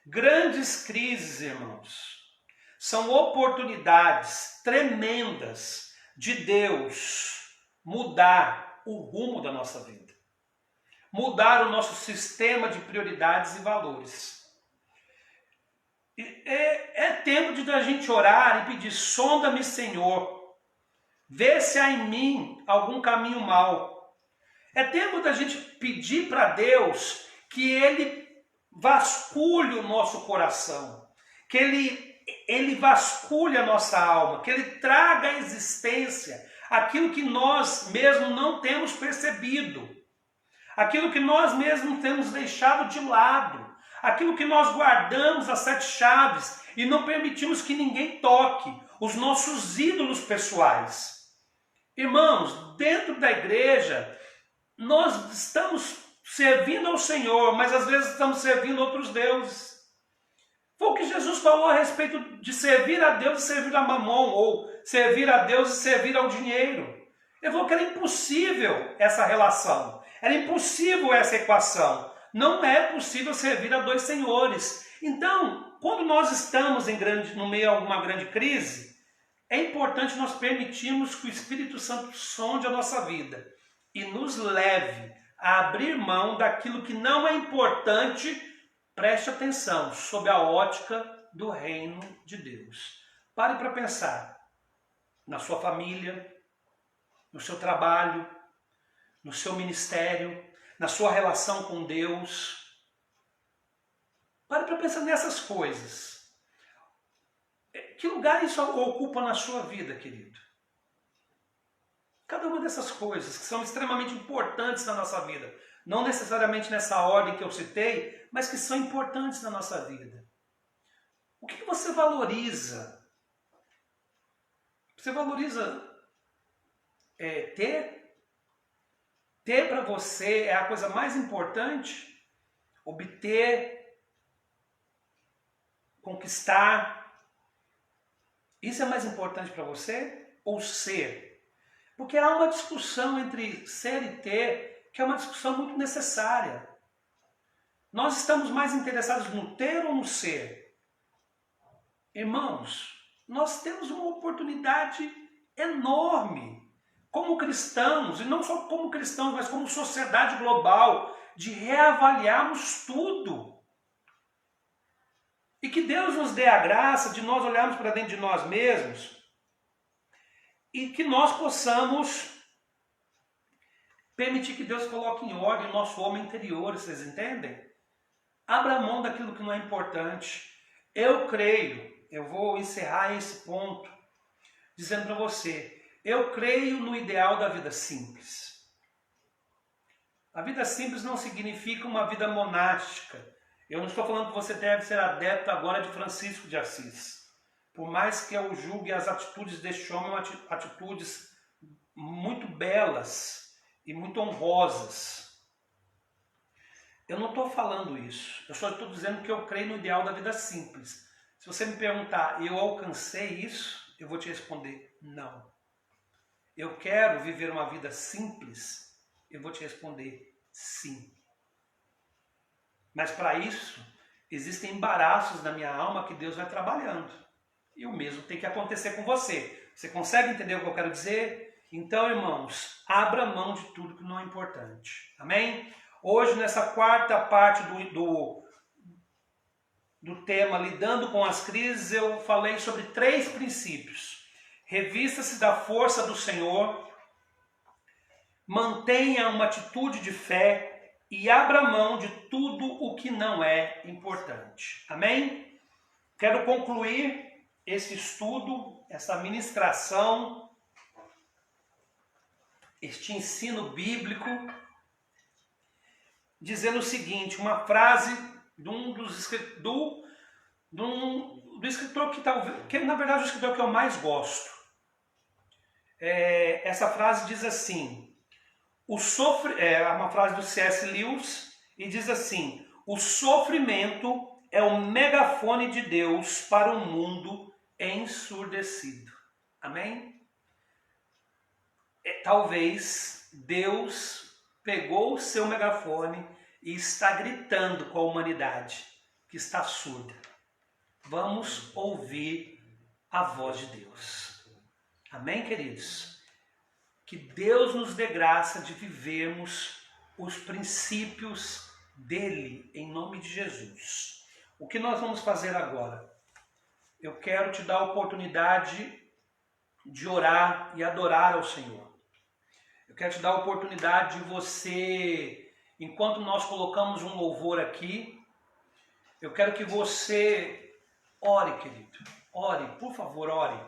Grandes crises, irmãos, são oportunidades tremendas de Deus mudar o rumo da nossa vida. Mudar o nosso sistema de prioridades e valores. É tempo de a gente orar e pedir: sonda-me, Senhor, vê se há em mim algum caminho mau. É tempo da gente pedir para Deus que Ele vasculhe o nosso coração, que Ele vasculhe a nossa alma, que Ele traga à existência aquilo que nós mesmos não temos percebido, aquilo que nós mesmos temos deixado de lado, aquilo que nós guardamos as 7 chaves e não permitimos que ninguém toque, os nossos ídolos pessoais. Irmãos, dentro da igreja, nós estamos servindo ao Senhor, mas às vezes estamos servindo outros deuses. Foi o que Jesus falou a respeito de servir a Deus e servir a Mamon, ou servir a Deus e servir ao dinheiro. Ele falou que era impossível essa relação, era impossível essa equação. Não é possível servir a 2 senhores. Então, quando nós estamos no meio de alguma grande crise, é importante nós permitirmos que o Espírito Santo sonde a nossa vida e nos leve a abrir mão daquilo que não é importante. Preste atenção, sob a ótica do reino de Deus. Pare para pensar na sua família, no seu trabalho, no seu ministério, na sua relação com Deus. Pare para pensar nessas coisas. Que lugar isso ocupa na sua vida, querido? Cada uma dessas coisas que são extremamente importantes na nossa vida, não necessariamente nessa ordem que eu citei, mas que são importantes na nossa vida. O que você valoriza? Você valoriza ter? Ter para você é a coisa mais importante? Obter, conquistar, isso é mais importante para você? Ou ser? Porque há uma discussão entre ser e ter, que é uma discussão muito necessária. Nós estamos mais interessados no ter ou no ser? Irmãos, nós temos uma oportunidade enorme, como cristãos, e não só como cristãos, mas como sociedade global, de reavaliarmos tudo. E que Deus nos dê a graça de nós olharmos para dentro de nós mesmos e que nós possamos permitir que Deus coloque em ordem o nosso homem interior, vocês entendem? Abra mão daquilo que não é importante. Eu creio, eu vou encerrar esse ponto dizendo para você, eu creio no ideal da vida simples. A vida simples não significa uma vida monástica. Eu não estou falando que você deve ser adepto agora de Francisco de Assis. Por mais que eu julgue as atitudes deste homem, atitudes muito belas e muito honrosas. Eu não estou falando isso. Eu só estou dizendo que eu creio no ideal da vida simples. Se você me perguntar, eu alcancei isso? Eu vou te responder, não. Eu quero viver uma vida simples? Eu vou te responder, sim. Mas para isso, existem embaraços na minha alma que Deus vai trabalhando. E o mesmo tem que acontecer com você. Você consegue entender o que eu quero dizer? Então, irmãos, abra mão de tudo que não é importante. Amém? Hoje, nessa quarta parte do tema Lidando com as Crises, eu falei sobre 3 princípios. Revista-se da força do Senhor, mantenha uma atitude de fé e abra mão de tudo o que não é importante. Amém? Quero concluir esse estudo, essa ministração, este ensino bíblico, dizendo o seguinte, uma frase do escritor que na verdade é o escritor que eu mais gosto. Essa frase diz assim, uma frase do C.S. Lewis, e diz assim, o sofrimento é o megafone de Deus para um mundo ensurdecido. Amém? Talvez Deus pegou o seu megafone e está gritando com a humanidade que está surda. Vamos ouvir a voz de Deus. Amém, queridos? Que Deus nos dê graça de vivermos os princípios dele, em nome de Jesus. O que nós vamos fazer agora? Eu quero te dar a oportunidade de orar e adorar ao Senhor. Eu quero te dar a oportunidade de você, enquanto nós colocamos um louvor aqui, eu quero que você ore, querido. Ore, por favor, ore.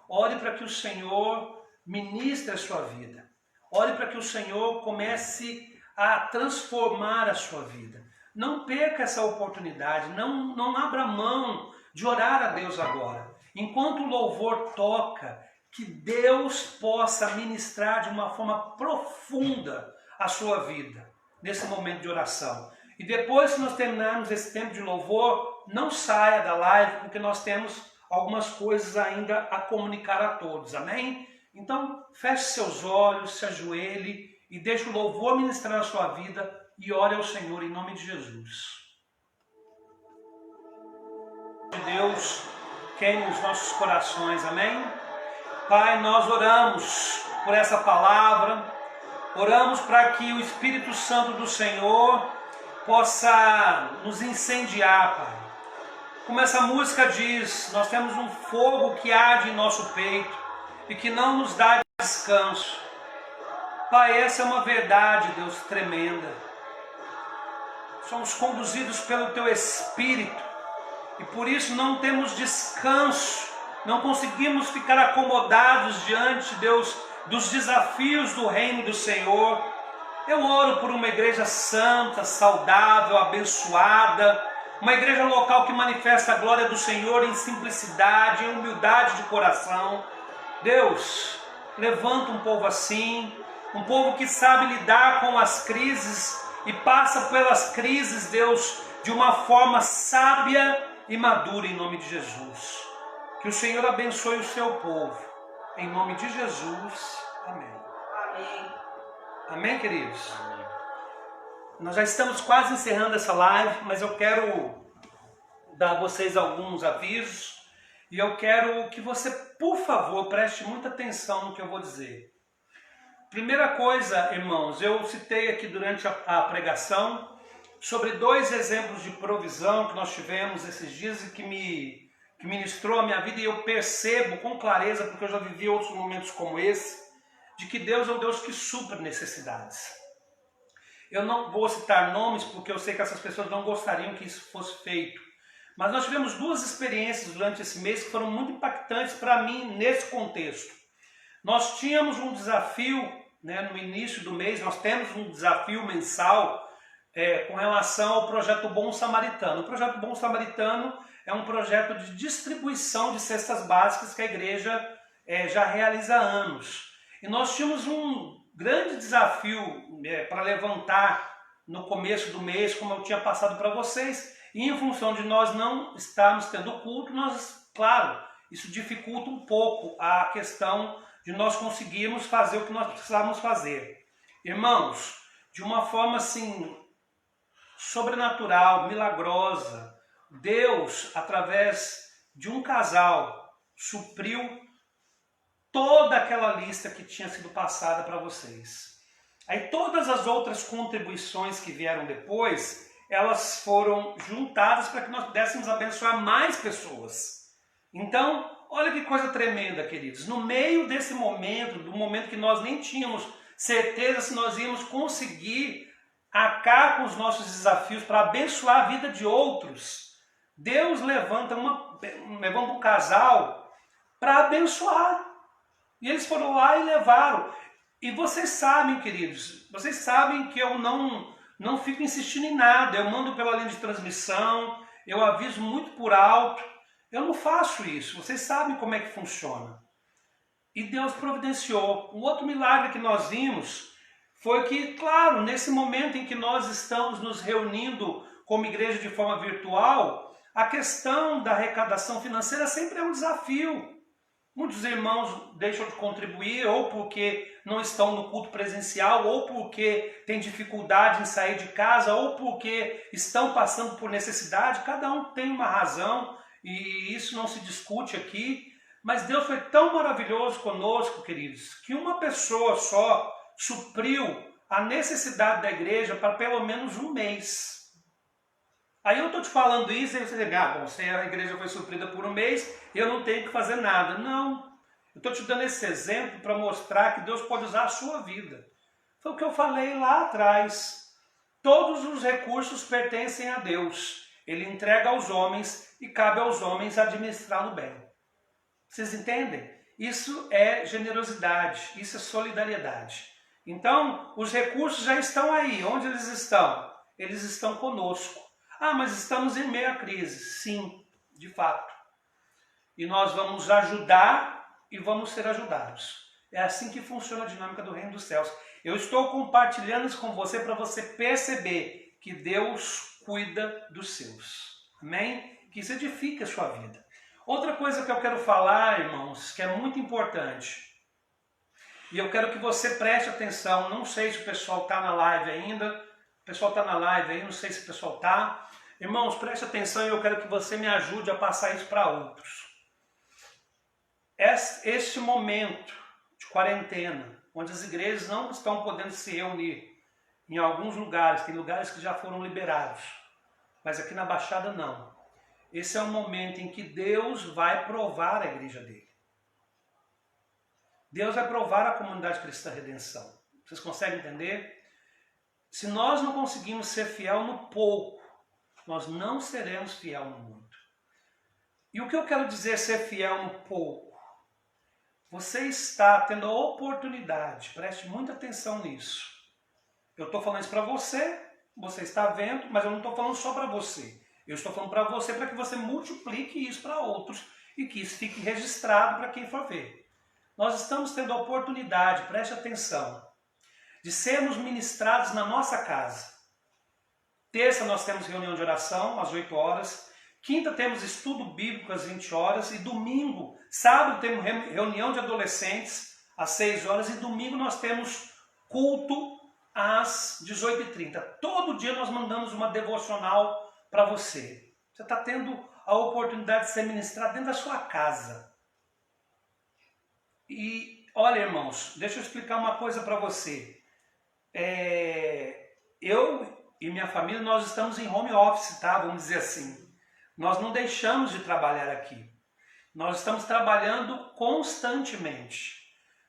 Ore para que o Senhor ministre a sua vida. Ore para que o Senhor comece a transformar a sua vida. Não perca essa oportunidade, não abra mão de orar a Deus agora. Enquanto o louvor toca, que Deus possa ministrar de uma forma profunda a sua vida, nesse momento de oração. E depois que nós terminarmos esse tempo de louvor, não saia da live, porque nós temos algumas coisas ainda a comunicar a todos, amém? Então, feche seus olhos, se ajoelhe e deixe o louvor ministrar a sua vida e ore ao Senhor em nome de Jesus. Deus, queime os nossos corações, amém? Pai, nós oramos por essa palavra, oramos para que o Espírito Santo do Senhor possa nos incendiar, Pai. Como essa música diz, nós temos um fogo que arde em nosso peito e que não nos dá descanso. Pai, essa é uma verdade, Deus, tremenda. Somos conduzidos pelo Teu Espírito e por isso não temos descanso, não conseguimos ficar acomodados diante, Deus, dos desafios do reino do Senhor. Eu oro por uma igreja santa, saudável, abençoada, uma igreja local que manifesta a glória do Senhor em simplicidade, em humildade de coração. Deus, levanta um povo assim, um povo que sabe lidar com as crises e passa pelas crises, Deus, de uma forma sábia e madura, em nome de Jesus. Que o Senhor abençoe o seu povo, em nome de Jesus. Amém. Amém. Amém, queridos? Amém. Nós já estamos quase encerrando essa live, mas eu quero dar a vocês alguns avisos e eu quero que você, por favor, preste muita atenção no que eu vou dizer. Primeira coisa, irmãos, eu citei aqui durante a pregação sobre 2 exemplos de provisão que nós tivemos esses dias e que ministrou a minha vida, e eu percebo com clareza, porque eu já vivi outros momentos como esse, de que Deus é um Deus que supre necessidades. Eu não vou citar nomes porque eu sei que essas pessoas não gostariam que isso fosse feito, mas nós tivemos 2 experiências durante esse mês que foram muito impactantes para mim nesse contexto. Nós tínhamos um desafio, no início do mês, nós temos um desafio mensal com relação ao projeto Bom Samaritano. O projeto Bom Samaritano é um projeto de distribuição de cestas básicas que a igreja já realiza há anos. E nós tínhamos um grande desafio para levantar no começo do mês, como eu tinha passado para vocês, e em função de nós não estarmos tendo culto, claro, isso dificulta um pouco a questão de nós conseguirmos fazer o que nós precisávamos fazer. Irmãos, de uma forma assim, sobrenatural, milagrosa, Deus, através de um casal, supriu toda aquela lista que tinha sido passada para vocês. Aí todas as outras contribuições que vieram depois, elas foram juntadas para que nós pudéssemos abençoar mais pessoas. Então, olha que coisa tremenda, queridos. No meio desse momento, do momento que nós nem tínhamos certeza se nós íamos conseguir arcar com os nossos desafios para abençoar a vida de outros, Deus levanta um casal para abençoar. E eles foram lá e levaram. E vocês sabem, queridos, vocês sabem que eu não fico insistindo em nada. Eu mando pela linha de transmissão, eu aviso muito por alto. Eu não faço isso. Vocês sabem como é que funciona. E Deus providenciou. Um outro milagre que nós vimos foi que, claro, nesse momento em que nós estamos nos reunindo como igreja de forma virtual, a questão da arrecadação financeira sempre é um desafio. Muitos irmãos deixam de contribuir ou porque não estão no culto presencial, ou porque têm dificuldade em sair de casa, ou porque estão passando por necessidade. Cada um tem uma razão e isso não se discute aqui. Mas Deus foi tão maravilhoso conosco, queridos, que uma pessoa só supriu a necessidade da igreja para pelo menos um mês. Aí eu estou te falando isso e você diz, bom, se a igreja foi suprida por um mês, eu não tenho que fazer nada. Não, eu estou te dando esse exemplo para mostrar que Deus pode usar a sua vida. Foi o que eu falei lá atrás. Todos os recursos pertencem a Deus. Ele entrega aos homens e cabe aos homens administrá-lo bem. Vocês entendem? Isso é generosidade, isso é solidariedade. Então, os recursos já estão aí. Onde eles estão? Eles estão conosco. Mas estamos em meio à crise. Sim, de fato. E nós vamos ajudar e vamos ser ajudados. É assim que funciona a dinâmica do Reino dos Céus. Eu estou compartilhando isso com você para você perceber que Deus cuida dos seus. Amém? Que isso edifique a sua vida. Outra coisa que eu quero falar, irmãos, que é muito importante. E eu quero que você preste atenção. Não sei se o pessoal está na live ainda. O pessoal está na live aí, não sei se o pessoal está. Irmãos, preste atenção e eu quero que você me ajude a passar isso para outros. Este momento de quarentena, onde as igrejas não estão podendo se reunir em alguns lugares, tem lugares que já foram liberados, mas aqui na Baixada não. Esse é o momento em que Deus vai provar a igreja dele. Deus vai provar a comunidade cristã Redenção. Vocês conseguem entender? Se nós não conseguimos ser fiel no pouco, nós não seremos fiel no muito. E o que eu quero dizer ser fiel no pouco? Você está tendo a oportunidade, preste muita atenção nisso. Eu estou falando isso para você, você está vendo, mas eu não estou falando só para você. Eu estou falando para você para que você multiplique isso para outros e que isso fique registrado para quem for ver. Nós estamos tendo a oportunidade, preste atenção, de sermos ministrados na nossa casa. Terça nós temos reunião de oração às 8 horas. Quinta temos estudo bíblico às 20 horas. E domingo, sábado temos reunião de adolescentes às 6 horas. E domingo nós temos culto às 18h30. Todo dia nós mandamos uma devocional para você. Você está tendo a oportunidade de ser ministrado dentro da sua casa. E olha, irmãos, deixa eu explicar uma coisa para você. Eu e minha família, nós estamos em home office, tá? Vamos dizer assim. Nós não deixamos de trabalhar aqui. Nós estamos trabalhando constantemente.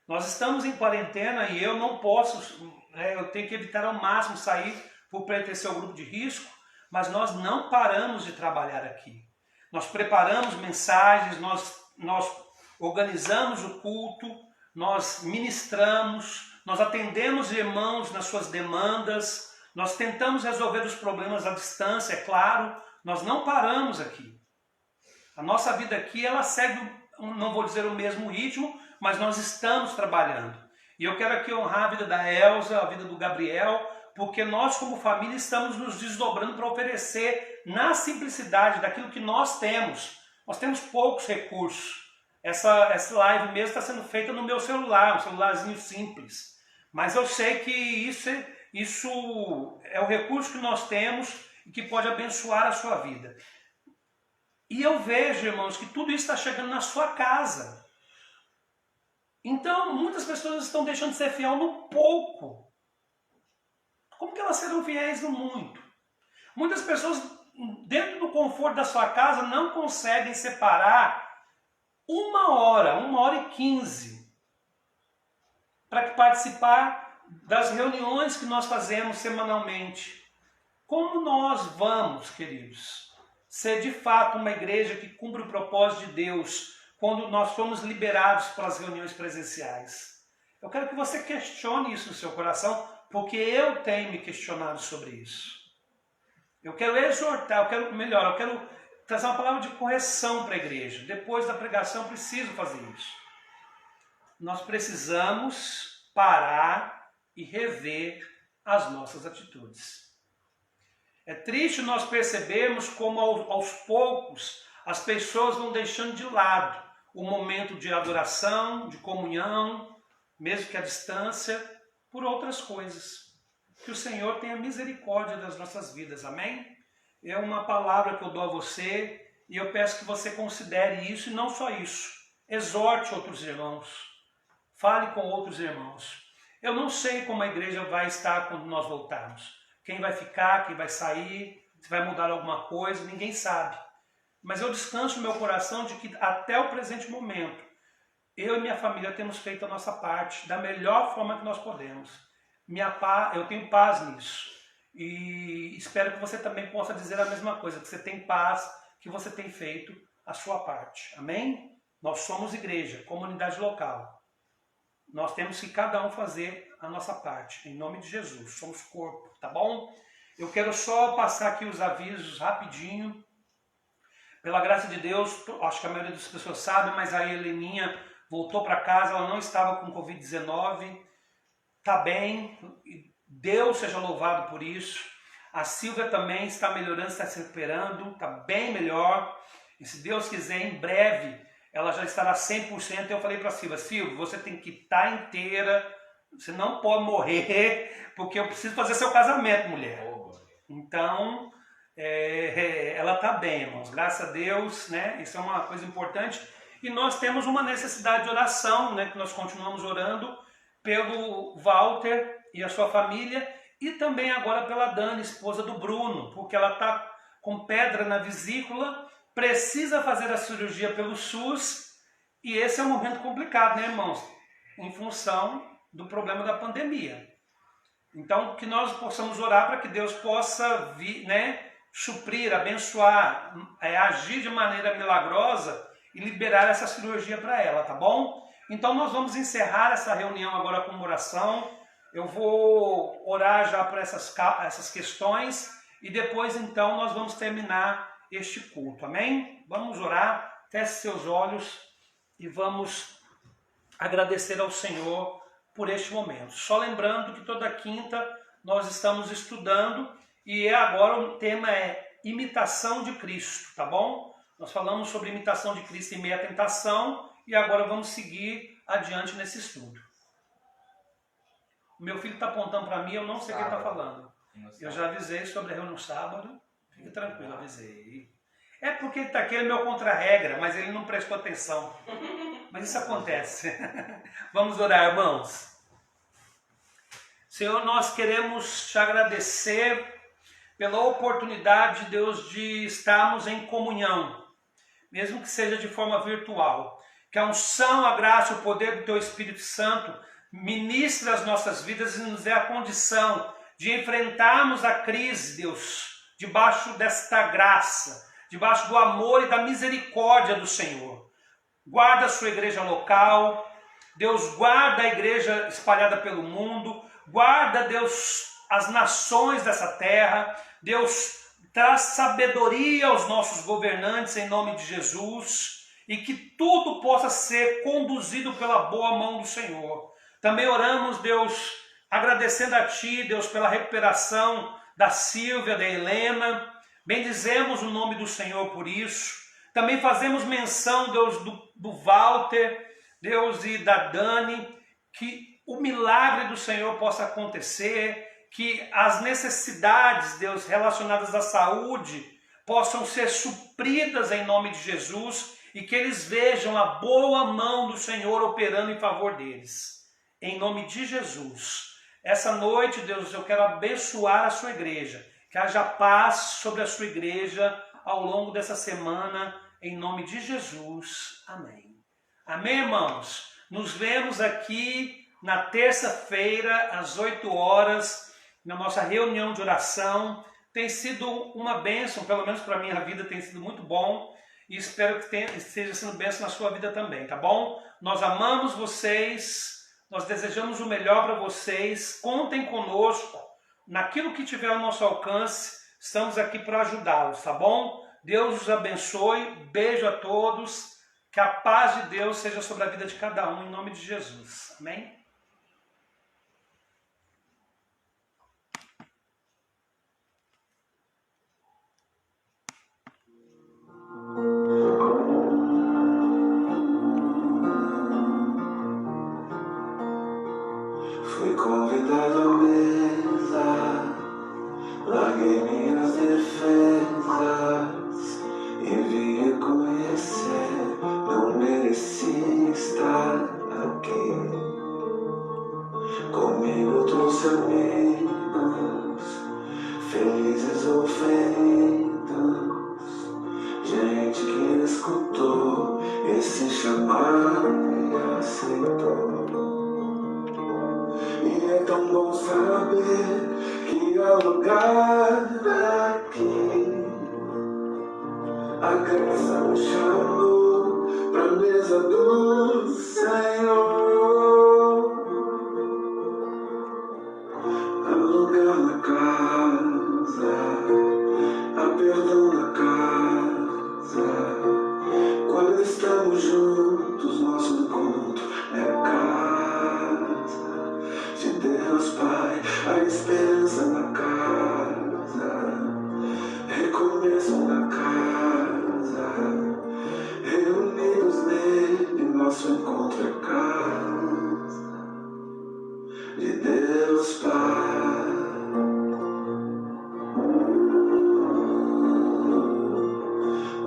Nós estamos em quarentena e eu não posso, eu tenho que evitar ao máximo sair por pertencer ao grupo de risco, mas nós não paramos de trabalhar aqui. Nós preparamos mensagens, nós organizamos o culto, nós ministramos, nós atendemos irmãos nas suas demandas, nós tentamos resolver os problemas à distância, é claro, nós não paramos aqui. A nossa vida aqui, ela segue, não vou dizer o mesmo ritmo, mas nós estamos trabalhando. E eu quero aqui honrar a vida da Elza, a vida do Gabriel, porque nós como família estamos nos desdobrando para oferecer na simplicidade daquilo que nós temos. Nós temos poucos recursos. Essa live mesmo está sendo feita no meu celular, um celularzinho simples. Mas eu sei que isso é o recurso que nós temos e que pode abençoar a sua vida. E eu vejo, irmãos, que tudo isso está chegando na sua casa. Então, muitas pessoas estão deixando de ser fiel no pouco. Como que elas serão fiéis no muito? Muitas pessoas, dentro do conforto da sua casa, não conseguem separar 1h15, para participar das reuniões que nós fazemos semanalmente. Como nós vamos, queridos, ser de fato uma igreja que cumpre o propósito de Deus quando nós somos liberados para as reuniões presenciais? Eu quero que você questione isso no seu coração, porque eu tenho me questionado sobre isso. Eu quero exortar, eu quero trazer uma palavra de correção para a igreja. Depois da pregação eu preciso fazer isso. Nós precisamos parar e rever as nossas atitudes. É triste nós percebermos como aos poucos as pessoas vão deixando de lado o momento de adoração, de comunhão, mesmo que à distância, por outras coisas. Que o Senhor tenha misericórdia das nossas vidas, amém? É uma palavra que eu dou a você e eu peço que você considere isso e não só isso. Exorte outros irmãos. Fale com outros irmãos. Eu não sei como a igreja vai estar quando nós voltarmos. Quem vai ficar, quem vai sair, se vai mudar alguma coisa, ninguém sabe. Mas eu descanso no meu coração de que até o presente momento, eu e minha família temos feito a nossa parte da melhor forma que nós podemos. Eu tenho paz nisso. E espero que você também possa dizer a mesma coisa, que você tem paz, que você tem feito a sua parte. Amém? Nós somos igreja, comunidade local. Nós temos que cada um fazer a nossa parte, em nome de Jesus. Somos corpo, tá bom? Eu quero só passar aqui os avisos rapidinho. Pela graça de Deus, acho que a maioria das pessoas sabe, mas a Heleninha voltou para casa, ela não estava com Covid-19, está bem, Deus seja louvado por isso. A Silvia também está melhorando, está se recuperando, está bem melhor. E se Deus quiser, em breve, ela já estará 100%. Eu falei para a Silvia, você tem que estar inteira, você não pode morrer, porque eu preciso fazer seu casamento, mulher. Então, ela está bem, irmãos, graças a Deus, né? Isso é uma coisa importante. E nós temos uma necessidade de oração, né? Que nós continuamos orando pelo Walter e a sua família, e também agora pela Dani, esposa do Bruno, porque ela está com pedra na vesícula, precisa fazer a cirurgia pelo SUS, e esse é um momento complicado, né, irmãos? Em função do problema da pandemia. Então, que nós possamos orar para que Deus possa vir, né, suprir, abençoar, agir de maneira milagrosa e liberar essa cirurgia para ela, tá bom? Então, nós vamos encerrar essa reunião agora com uma oração. Eu vou orar já por essas questões e depois, então, nós vamos terminar este culto, amém? Vamos orar, feche seus olhos e vamos agradecer ao Senhor por este momento. Só lembrando que toda quinta nós estamos estudando e agora o tema é imitação de Cristo, tá bom? Nós falamos sobre imitação de Cristo em meio à tentação e agora vamos seguir adiante nesse estudo. O meu filho está apontando para mim, eu não sei o que ele está falando. Eu já avisei sobre a reunião no sábado, fique tranquilo, avisei. É porque ele está aqui, ele é meu contra-regra, mas ele não prestou atenção. Mas isso acontece. Vamos orar, irmãos. Senhor, nós queremos te agradecer pela oportunidade, Deus, de estarmos em comunhão, mesmo que seja de forma virtual. Que a unção, a graça e o poder do Teu Espírito Santo ministre as nossas vidas e nos dê a condição de enfrentarmos a crise, Deus, debaixo desta graça, debaixo do amor e da misericórdia do Senhor. Guarda a sua igreja local, Deus, guarda a igreja espalhada pelo mundo, guarda, Deus, as nações dessa terra, Deus, traz sabedoria aos nossos governantes em nome de Jesus e que tudo possa ser conduzido pela boa mão do Senhor. Também oramos, Deus, agradecendo a Ti, Deus, pela recuperação da Silvia, da Helena. Bendizemos o nome do Senhor por isso. Também fazemos menção, Deus, do Walter, Deus, e da Dani, que o milagre do Senhor possa acontecer, que as necessidades, Deus, relacionadas à saúde possam ser supridas em nome de Jesus e que eles vejam a boa mão do Senhor operando em favor deles. Em nome de Jesus. Essa noite, Deus, eu quero abençoar a sua igreja. Que haja paz sobre a sua igreja ao longo dessa semana, em nome de Jesus. Amém. Amém, irmãos? Nos vemos aqui na terça-feira, às 8 horas, na nossa reunião de oração. Tem sido uma bênção, pelo menos para a minha vida tem sido muito bom. E espero que esteja sendo bênção na sua vida também, tá bom? Nós amamos vocês. Nós desejamos o melhor para vocês. Contem conosco. Naquilo que tiver ao nosso alcance, estamos aqui para ajudá-los, tá bom? Deus os abençoe. Beijo a todos. Que a paz de Deus seja sobre a vida de cada um, em nome de Jesus. Amém? Fui convidado à mesa, larguei minhas defesas e vim reconhecer, não mereci estar aqui. Comigo trouxe amigos, felizes ou feridos, gente que escutou esse chamado e aceitou. E é tão bom saber que há lugar aqui. A graça nos chamou pra mesa do Senhor. Há lugar na casa, há perdão na casa. Quando estamos juntos, nosso encontro é casa de Deus Pai, a esperança na casa, recomeço na casa, reunidos nele, nosso encontro é casa de Deus Pai.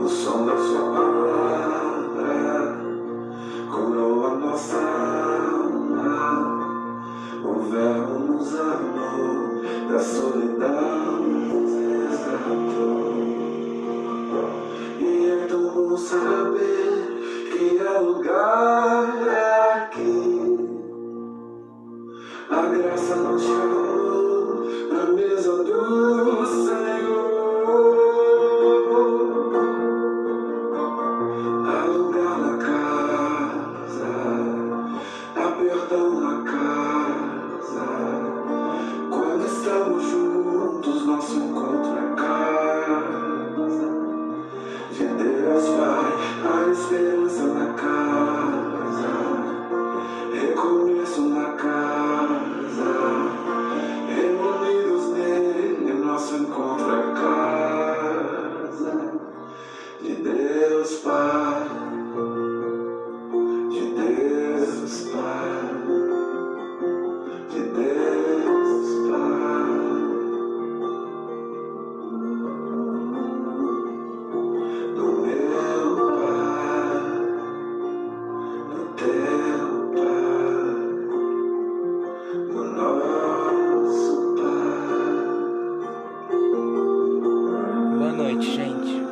O som da sua palavra curou a nossa alma. O Verbo nos amou, da solidão nos resgatou. E é tão bom saber que há lugar aqui. A graça nos chamou pra mesa do Senhor. Há lugar na casa, há perdão na casa. Quando estamos juntos, nosso encontro